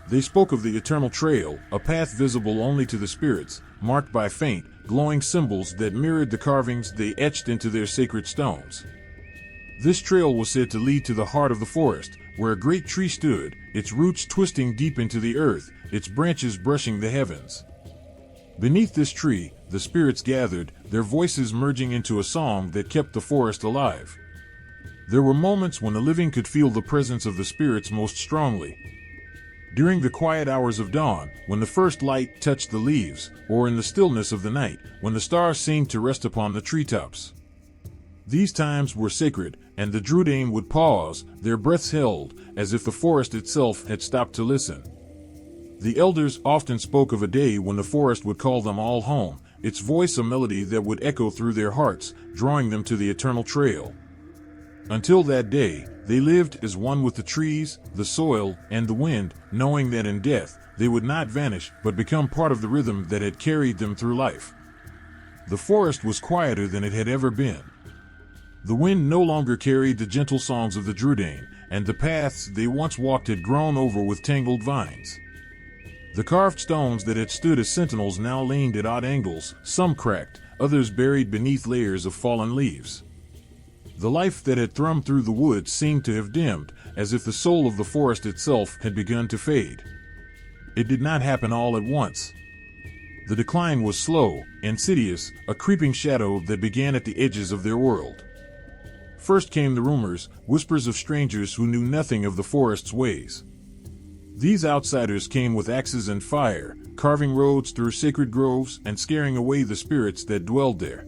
They spoke of the eternal trail, a path visible only to the spirits, marked by faint, glowing symbols that mirrored the carvings they etched into their sacred stones. This trail was said to lead to the heart of the forest, where a great tree stood, its roots twisting deep into the earth, its branches brushing the heavens. Beneath this tree, the spirits gathered, their voices merging into a song that kept the forest alive. There were moments when the living could feel the presence of the spirits most strongly. During the quiet hours of dawn, when the first light touched the leaves, or in the stillness of the night, when the stars seemed to rest upon the treetops. These times were sacred, and the Drúadan would pause, their breaths held, as if the forest itself had stopped to listen. The elders often spoke of a day when the forest would call them all home, its voice a melody that would echo through their hearts, drawing them to the eternal trail. Until that day, they lived as one with the trees, the soil, and the wind, knowing that in death, they would not vanish but become part of the rhythm that had carried them through life. The forest was quieter than it had ever been. The wind no longer carried the gentle songs of the Drúadan, and the paths they once walked had grown over with tangled vines. The carved stones that had stood as sentinels now leaned at odd angles, some cracked, others buried beneath layers of fallen leaves. The life that had thrummed through the woods seemed to have dimmed, as if the soul of the forest itself had begun to fade. It did not happen all at once. The decline was slow, insidious, a creeping shadow that began at the edges of their world. First came the rumors, whispers of strangers who knew nothing of the forest's ways. These outsiders came with axes and fire, carving roads through sacred groves and scaring away the spirits that dwelled there.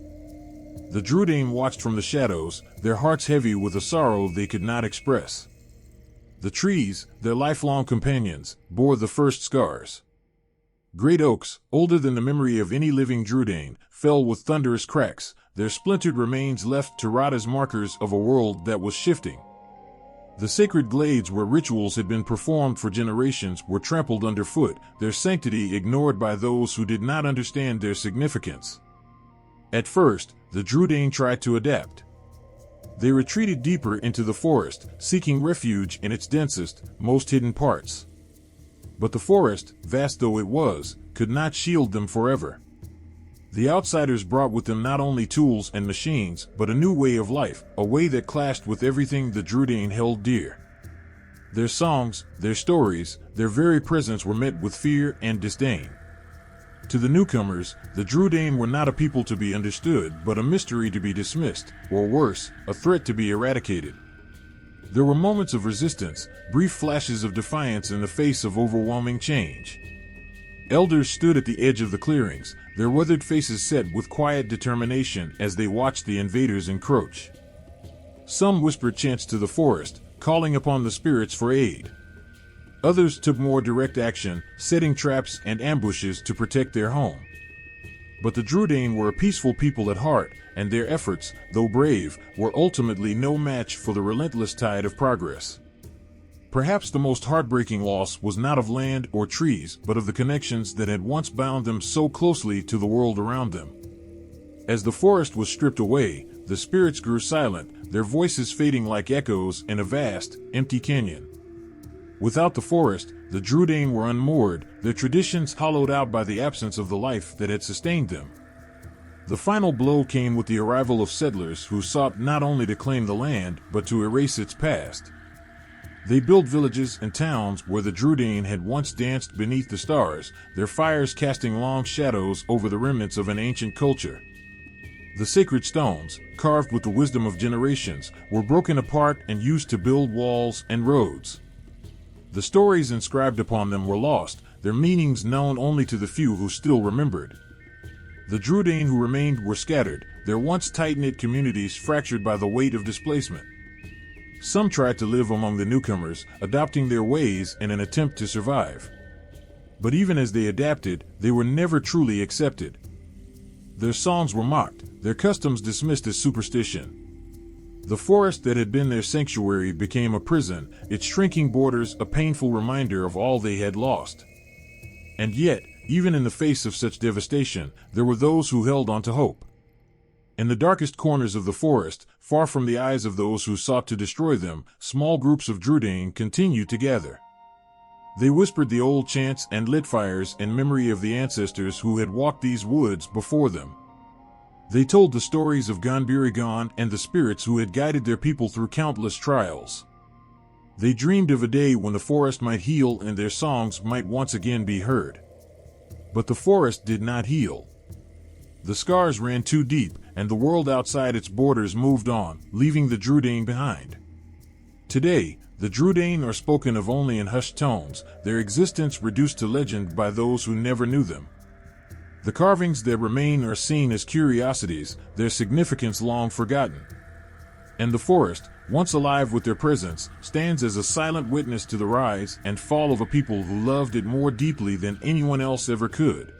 The Drúadan watched from the shadows, their hearts heavy with a sorrow they could not express. The trees, their lifelong companions, bore the first scars. Great oaks, older than the memory of any living Drúadan, fell with thunderous cracks, their splintered remains left to rot as markers of a world that was shifting. The sacred glades where rituals had been performed for generations were trampled underfoot, their sanctity ignored by those who did not understand their significance. At first, the Drúadan tried to adapt. They retreated deeper into the forest, seeking refuge in its densest, most hidden parts. But the forest, vast though it was, could not shield them forever. The outsiders brought with them not only tools and machines, but a new way of life, a way that clashed with everything the Drúadan held dear. Their songs, their stories, their very presence were met with fear and disdain. To the newcomers, the Drúadan were not a people to be understood, but a mystery to be dismissed, or worse, a threat to be eradicated. There were moments of resistance, brief flashes of defiance in the face of overwhelming change. Elders stood at the edge of the clearings, their weathered faces set with quiet determination as they watched the invaders encroach. Some whispered chants to the forest, calling upon the spirits for aid. Others took more direct action, setting traps and ambushes to protect their home. But the Drúadan were a peaceful people at heart, and their efforts, though brave, were ultimately no match for the relentless tide of progress. Perhaps the most heartbreaking loss was not of land or trees, but of the connections that had once bound them so closely to the world around them. As the forest was stripped away, the spirits grew silent, their voices fading like echoes in a vast, empty canyon. Without the forest, the Drúadan were unmoored, their traditions hollowed out by the absence of the life that had sustained them. The final blow came with the arrival of settlers who sought not only to claim the land, but to erase its past. They built villages and towns where the Drúadan had once danced beneath the stars, their fires casting long shadows over the remnants of an ancient culture. The sacred stones, carved with the wisdom of generations, were broken apart and used to build walls and roads. The stories inscribed upon them were lost, their meanings known only to the few who still remembered. The Drúadan who remained were scattered, their once tight-knit communities fractured by the weight of displacement. Some tried to live among the newcomers, adopting their ways in an attempt to survive. But even as they adapted, they were never truly accepted. Their songs were mocked, their customs dismissed as superstition. The forest that had been their sanctuary became a prison, its shrinking borders a painful reminder of all they had lost. And yet, even in the face of such devastation, there were those who held on to hope. In the darkest corners of the forest, far from the eyes of those who sought to destroy them, small groups of Drúadan continued to gather. They whispered the old chants and lit fires in memory of the ancestors who had walked these woods before them. They told the stories of Gondor and the spirits who had guided their people through countless trials. They dreamed of a day when the forest might heal and their songs might once again be heard. But the forest did not heal. The scars ran too deep, and the world outside its borders moved on, leaving the Drúadan behind. Today, the Drúadan are spoken of only in hushed tones, their existence reduced to legend by those who never knew them. The carvings that remain are seen as curiosities, their significance long forgotten. And the forest, once alive with their presence, stands as a silent witness to the rise and fall of a people who loved it more deeply than anyone else ever could.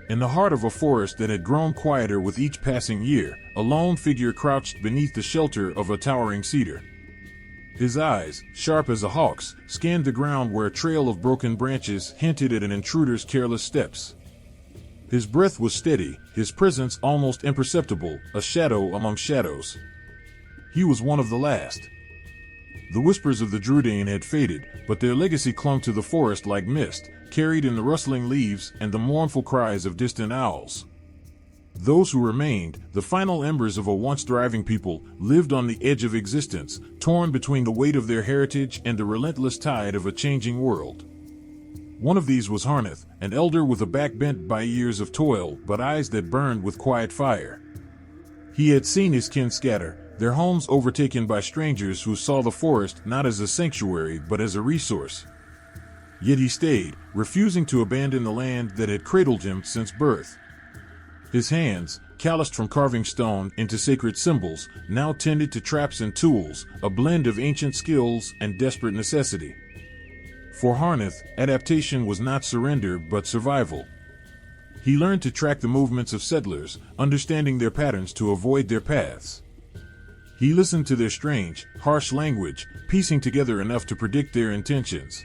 In the heart of a forest that had grown quieter with each passing year, a lone figure crouched beneath the shelter of a towering cedar. His eyes, sharp as a hawk's, scanned the ground where a trail of broken branches hinted at an intruder's careless steps. His breath was steady, his presence almost imperceptible, a shadow among shadows. He was one of the last. The whispers of the Drúadan had faded, but their legacy clung to the forest like mist, carried in the rustling leaves and the mournful cries of distant owls. Those who remained, the final embers of a once thriving people, lived on the edge of existence, torn between the weight of their heritage and the relentless tide of a changing world. One of these was Harneth, an elder with a back bent by years of toil but eyes that burned with quiet fire. He had seen his kin scatter, their homes overtaken by strangers who saw the forest not as a sanctuary but as a resource. Yet he stayed, refusing to abandon the land that had cradled him since birth. His hands, calloused from carving stone into sacred symbols, now tended to traps and tools, a blend of ancient skills and desperate necessity. For Harneth, adaptation was not surrender but survival. He learned to track the movements of settlers, understanding their patterns to avoid their paths. He listened to their strange, harsh language, piecing together enough to predict their intentions.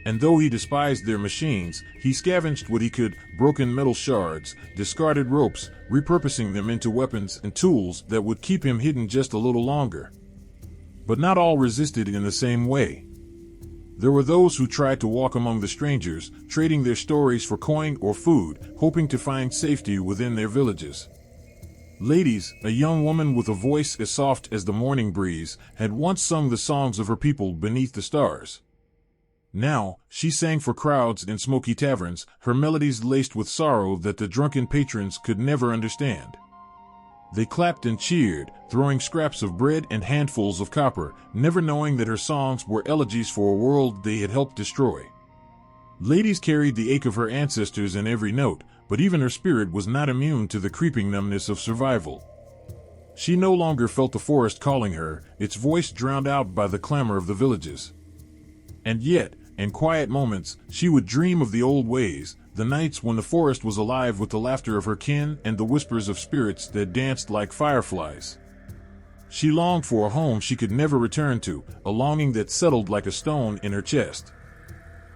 And though he despised their machines, he scavenged what he could, broken metal shards, discarded ropes, repurposing them into weapons and tools that would keep him hidden just a little longer. But not all resisted in the same way. There were those who tried to walk among the strangers, trading their stories for coin or food, hoping to find safety within their villages. Ladies, a young woman with a voice as soft as the morning breeze, had once sung the songs of her people beneath the stars. Now, she sang for crowds in smoky taverns, her melodies laced with sorrow that the drunken patrons could never understand. They clapped and cheered, throwing scraps of bread and handfuls of copper, never knowing that her songs were elegies for a world they had helped destroy. Ladies carried the ache of her ancestors in every note, but even her spirit was not immune to the creeping numbness of survival. She no longer felt the forest calling her, its voice drowned out by the clamor of the villages. And yet, in quiet moments, she would dream of the old ways, the nights when the forest was alive with the laughter of her kin and the whispers of spirits that danced like fireflies. She longed for a home she could never return to, a longing that settled like a stone in her chest.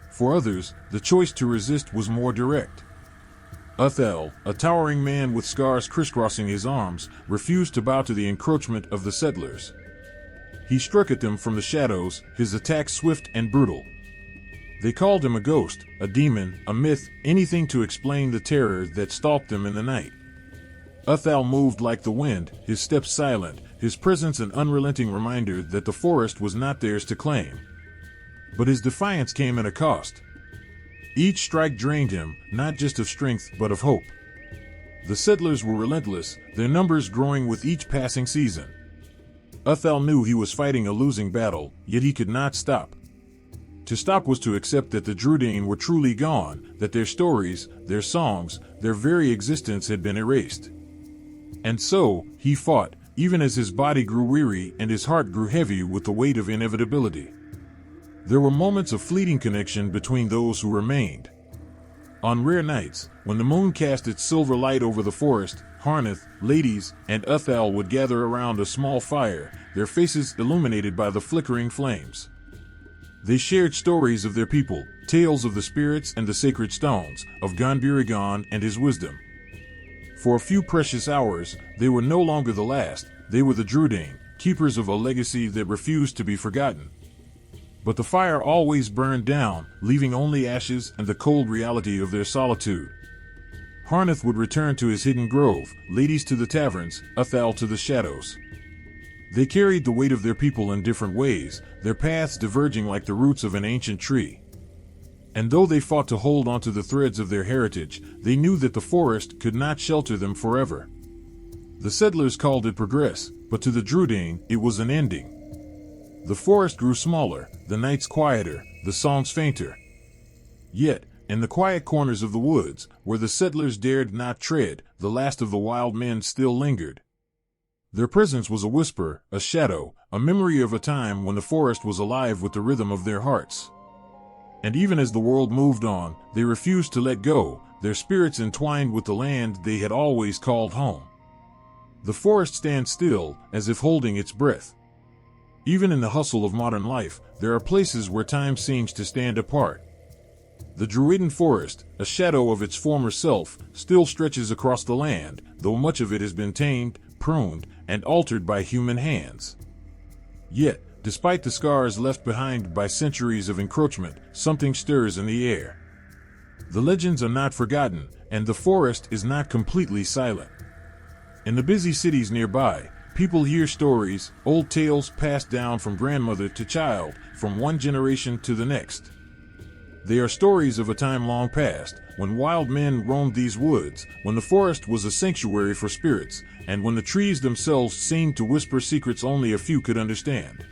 For others, the choice to resist was more direct. Uthel, a towering man with scars crisscrossing his arms, refused to bow to the encroachment of the settlers. He struck at them from the shadows, his attacks swift and brutal. They called him a ghost, a demon, a myth, anything to explain the terror that stalked them in the night. Uthal moved like the wind, his steps silent, his presence an unrelenting reminder that the forest was not theirs to claim. But his defiance came at a cost. Each strike drained him, not just of strength but of hope. The settlers were relentless, their numbers growing with each passing season. Uthal knew he was fighting a losing battle, yet he could not stop. To stop was to accept that the Drúadan were truly gone, that their stories, their songs, their very existence had been erased. And so, he fought, even as his body grew weary and his heart grew heavy with the weight of inevitability. There were moments of fleeting connection between those who remained. On rare nights, when the moon cast its silver light over the forest, Harneth, ladies, and Uthal would gather around a small fire, their faces illuminated by the flickering flames. They shared stories of their people, tales of the spirits and the sacred stones, of Gondor and his wisdom. For a few precious hours, they were no longer the last, they were the Drúadan, keepers of a legacy that refused to be forgotten. But the fire always burned down, leaving only ashes and the cold reality of their solitude. Harneth would return to his hidden grove, ladies to the taverns, Uthal to the shadows. They carried the weight of their people in different ways, their paths diverging like the roots of an ancient tree. And though they fought to hold onto the threads of their heritage, they knew that the forest could not shelter them forever. The settlers called it progress, but to the Drúadan, it was an ending. The forest grew smaller, the nights quieter, the songs fainter. Yet, in the quiet corners of the woods, where the settlers dared not tread, the last of the wild men still lingered. Their presence was a whisper, a shadow, a memory of a time when the forest was alive with the rhythm of their hearts. And even as the world moved on, they refused to let go, their spirits entwined with the land they had always called home. The forest stands still, as if holding its breath. Even in the hustle of modern life, there are places where time seems to stand apart. The Drúadan forest, a shadow of its former self, still stretches across the land, though much of it has been tamed, pruned, and altered by human hands. Yet, despite the scars left behind by centuries of encroachment, something stirs in the air. The legends are not forgotten, and the forest is not completely silent. In the busy cities nearby, people hear stories, old tales passed down from grandmother to child, from one generation to the next. They are stories of a time long past, when wild men roamed these woods, when the forest was a sanctuary for spirits, and when the trees themselves seemed to whisper secrets only a few could understand.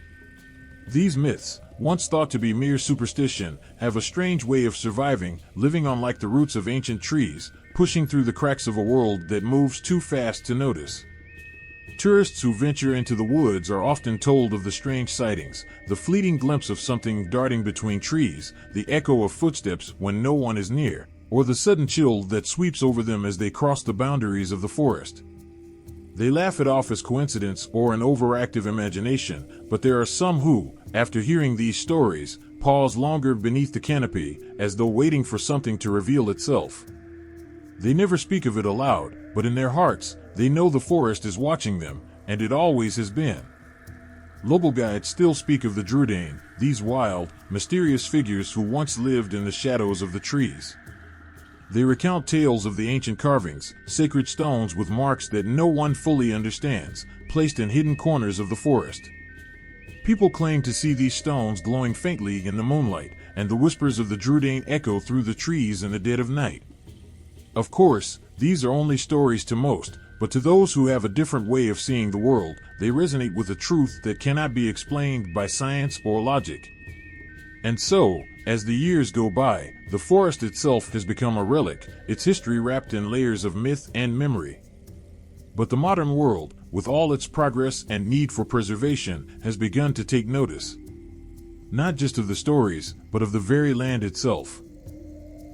These myths, once thought to be mere superstition, have a strange way of surviving, living on like the roots of ancient trees, pushing through the cracks of a world that moves too fast to notice. Tourists who venture into the woods are often told of the strange sightings, the fleeting glimpse of something darting between trees, the echo of footsteps when no one is near, or the sudden chill that sweeps over them as they cross the boundaries of the forest. They laugh it off as coincidence or an overactive imagination, but there are some who, after hearing these stories, pause longer beneath the canopy, as though waiting for something to reveal itself. They never speak of it aloud, but in their hearts, they know the forest is watching them, and it always has been. Local guides still speak of the Drúadan, these wild, mysterious figures who once lived in the shadows of the trees. They recount tales of the ancient carvings, sacred stones with marks that no one fully understands, placed in hidden corners of the forest. People claim to see these stones glowing faintly in the moonlight, and the whispers of the Drúadan echo through the trees in the dead of night. Of course, these are only stories to most, but to those who have a different way of seeing the world, they resonate with a truth that cannot be explained by science or logic. And so, as the years go by, the forest itself has become a relic, its history wrapped in layers of myth and memory. But the modern world, with all its progress and need for preservation, has begun to take notice. Not just of the stories, but of the very land itself.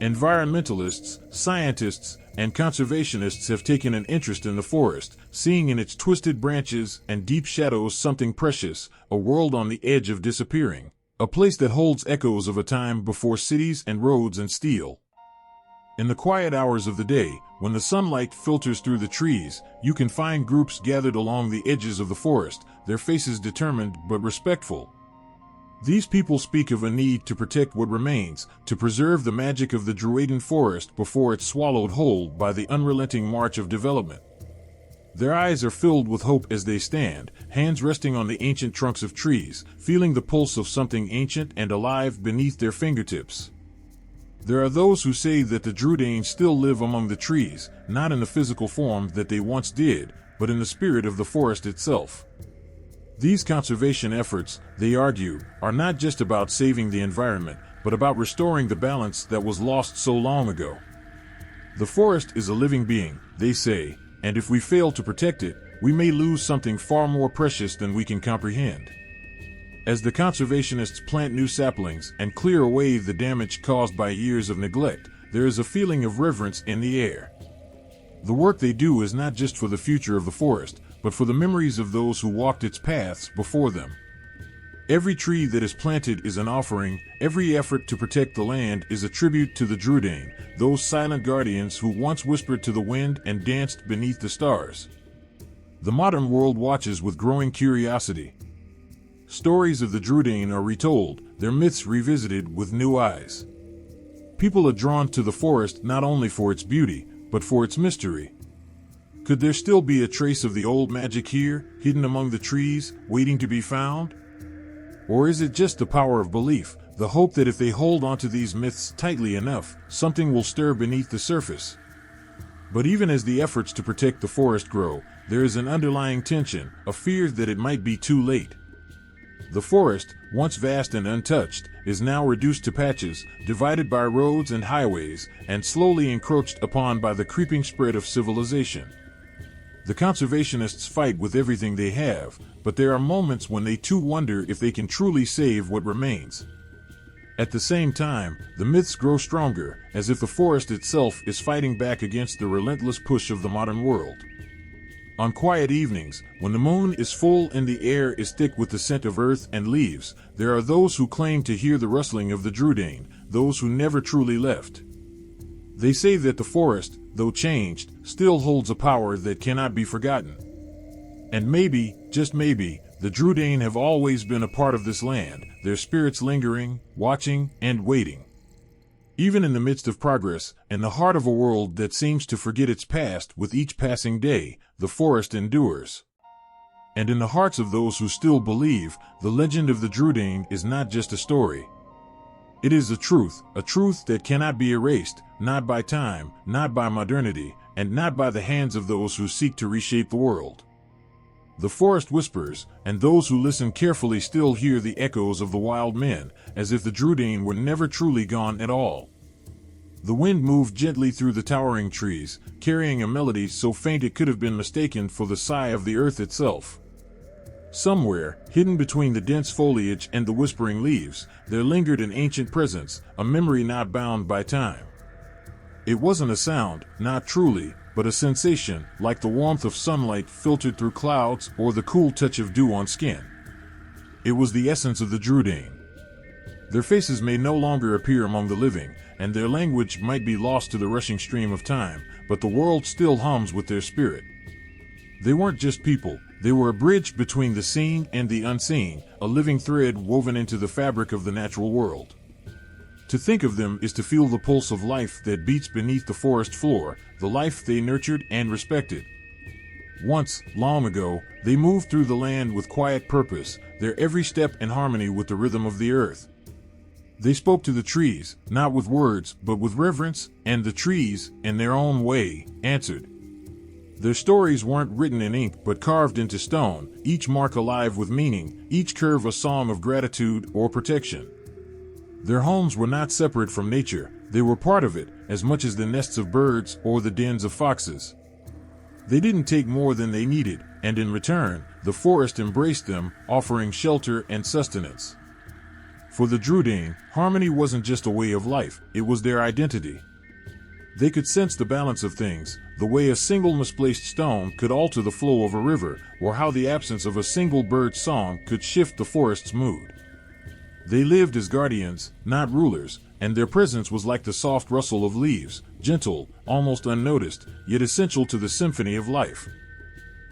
Environmentalists, scientists, and conservationists have taken an interest in the forest, seeing in its twisted branches and deep shadows something precious, a world on the edge of disappearing, a place that holds echoes of a time before cities and roads and steel. In the quiet hours of the day, when the sunlight filters through the trees, you can find groups gathered along the edges of the forest, their faces determined but respectful. These people speak of a need to protect what remains, to preserve the magic of the Drúadan forest before it's swallowed whole by the unrelenting march of development. Their eyes are filled with hope as they stand, hands resting on the ancient trunks of trees, feeling the pulse of something ancient and alive beneath their fingertips. There are those who say that the Drúadan still live among the trees, not in the physical form that they once did, but in the spirit of the forest itself. These conservation efforts, they argue, are not just about saving the environment, but about restoring the balance that was lost so long ago. The forest is a living being, they say, and if we fail to protect it, we may lose something far more precious than we can comprehend. As the conservationists plant new saplings and clear away the damage caused by years of neglect, there is a feeling of reverence in the air. The work they do is not just for the future of the forest, but for the memories of those who walked its paths before them. Every tree that is planted is an offering, every effort to protect the land is a tribute to the Drúadan, those silent guardians who once whispered to the wind and danced beneath the stars. The modern world watches with growing curiosity. Stories of the Drúadan are retold, their myths revisited with new eyes. People are drawn to the forest not only for its beauty, but for its mystery. Could there still be a trace of the old magic here, hidden among the trees, waiting to be found? Or is it just the power of belief, the hope that if they hold onto these myths tightly enough, something will stir beneath the surface? But even as the efforts to protect the forest grow, there is an underlying tension, a fear that it might be too late. The forest, once vast and untouched, is now reduced to patches, divided by roads and highways, and slowly encroached upon by the creeping spread of civilization. The conservationists fight with everything they have, but there are moments when they too wonder if they can truly save what remains. At the same time, the myths grow stronger, as if the forest itself is fighting back against the relentless push of the modern world. On quiet evenings, when the moon is full and the air is thick with the scent of earth and leaves, there are those who claim to hear the rustling of the Drúadan, those who never truly left. They say that the forest, though changed, still holds a power that cannot be forgotten. And maybe, just maybe, the Drúadan have always been a part of this land, their spirits lingering, watching, and waiting. Even in the midst of progress, in the heart of a world that seems to forget its past with each passing day, the forest endures. And in the hearts of those who still believe, the legend of the Drúadan is not just a story. It is a truth that cannot be erased, not by time, not by modernity, and not by the hands of those who seek to reshape the world. The forest whispers, and those who listen carefully still hear the echoes of the wild men, as if the Drúadan were never truly gone at all. The wind moved gently through the towering trees, carrying a melody so faint it could have been mistaken for the sigh of the earth itself. Somewhere, hidden between the dense foliage and the whispering leaves, there lingered an ancient presence, a memory not bound by time. It wasn't a sound, not truly, but a sensation, like the warmth of sunlight filtered through clouds or the cool touch of dew on skin. It was the essence of the Drúadan. Their faces may no longer appear among the living, and their language might be lost to the rushing stream of time, but the world still hums with their spirit. They weren't just people, they were a bridge between the seen and the unseen, a living thread woven into the fabric of the natural world. To think of them is to feel the pulse of life that beats beneath the forest floor, the life they nurtured and respected. Once, long ago, they moved through the land with quiet purpose, their every step in harmony with the rhythm of the earth. They spoke to the trees, not with words, but with reverence, and the trees, in their own way, answered. Their stories weren't written in ink but carved into stone, each mark alive with meaning, each curve a song of gratitude or protection. Their homes were not separate from nature, they were part of it, as much as the nests of birds or the dens of foxes. They didn't take more than they needed, and in return, the forest embraced them, offering shelter and sustenance. For the Drúadan, harmony wasn't just a way of life, it was their identity. They could sense the balance of things, the way a single misplaced stone could alter the flow of a river, or how the absence of a single bird's song could shift the forest's mood. They lived as guardians, not rulers, and their presence was like the soft rustle of leaves, gentle, almost unnoticed, yet essential to the symphony of life.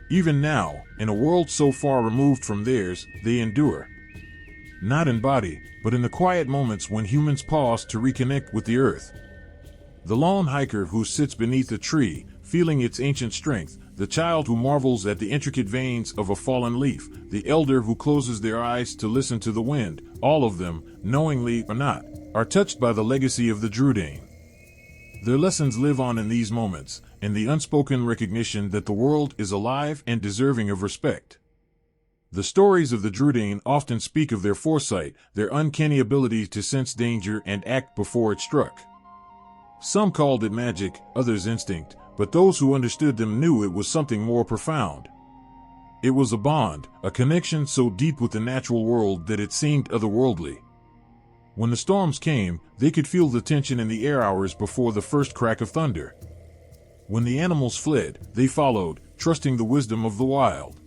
Even now, in a world so far removed from theirs, they endure. Not in body, but in the quiet moments when humans pause to reconnect with the earth. The lone hiker who sits beneath a tree, feeling its ancient strength, the child who marvels at the intricate veins of a fallen leaf, the elder who closes their eyes to listen to the wind, all of them, knowingly or not, are touched by the legacy of the Drúadan. Their lessons live on in these moments, in the unspoken recognition that the world is alive and deserving of respect. The stories of the Drúadan often speak of their foresight, their uncanny ability to sense danger and act before it struck. Some called it magic, others instinct, but those who understood them knew it was something more profound. It was a bond, a connection so deep with the natural world that it seemed otherworldly. When the storms came, they could feel the tension in the air hours before the first crack of thunder. When the animals fled, they followed, trusting the wisdom of the wild.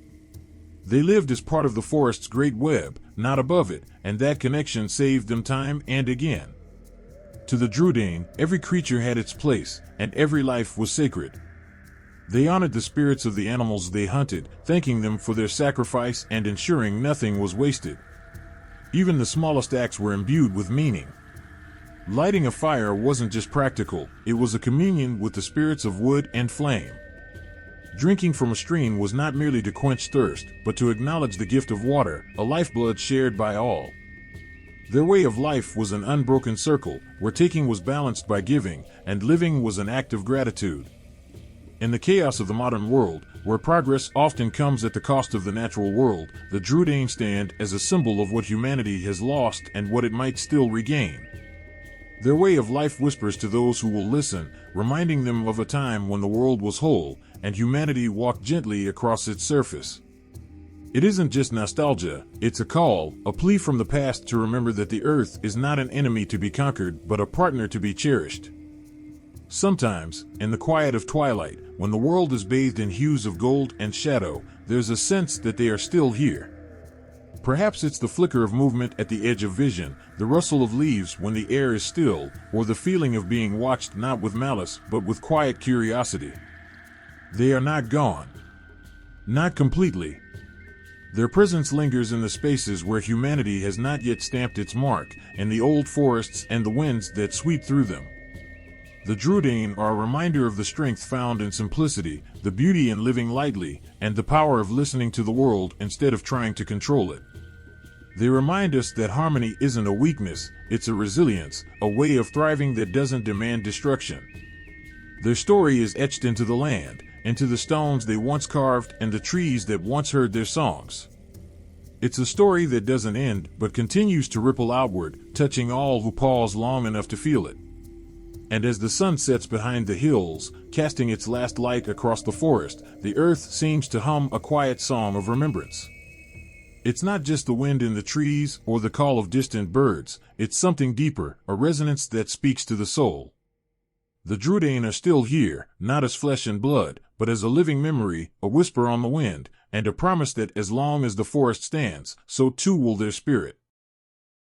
They lived as part of the forest's great web, not above it, and that connection saved them time and again. To the Drúadan, every creature had its place, and every life was sacred. They honored the spirits of the animals they hunted, thanking them for their sacrifice and ensuring nothing was wasted. Even the smallest acts were imbued with meaning. Lighting a fire wasn't just practical, it was a communion with the spirits of wood and flame. Drinking from a stream was not merely to quench thirst, but to acknowledge the gift of water, a lifeblood shared by all. Their way of life was an unbroken circle, where taking was balanced by giving, and living was an act of gratitude. In the chaos of the modern world, where progress often comes at the cost of the natural world, the Drúadan stand as a symbol of what humanity has lost and what it might still regain. Their way of life whispers to those who will listen, reminding them of a time when the world was whole, and humanity walked gently across its surface. It isn't just nostalgia, it's a call, a plea from the past to remember that the earth is not an enemy to be conquered, but a partner to be cherished. Sometimes, in the quiet of twilight, when the world is bathed in hues of gold and shadow, there's a sense that they are still here. Perhaps it's the flicker of movement at the edge of vision, the rustle of leaves when the air is still, or the feeling of being watched not with malice but with quiet curiosity. They are not gone. Not completely. Their presence lingers in the spaces where humanity has not yet stamped its mark, in the old forests and the winds that sweep through them. The Drúadan are a reminder of the strength found in simplicity, the beauty in living lightly, and the power of listening to the world instead of trying to control it. They remind us that harmony isn't a weakness, it's a resilience, a way of thriving that doesn't demand destruction. Their story is etched into the land, into the stones they once carved and the trees that once heard their songs. It's a story that doesn't end, but continues to ripple outward, touching all who pause long enough to feel it. And as the sun sets behind the hills, casting its last light across the forest, the earth seems to hum a quiet song of remembrance. It's not just the wind in the trees or the call of distant birds, it's something deeper, a resonance that speaks to the soul. The Drúadan are still here, not as flesh and blood, but as a living memory, a whisper on the wind, and a promise that as long as the forest stands, so too will their spirit.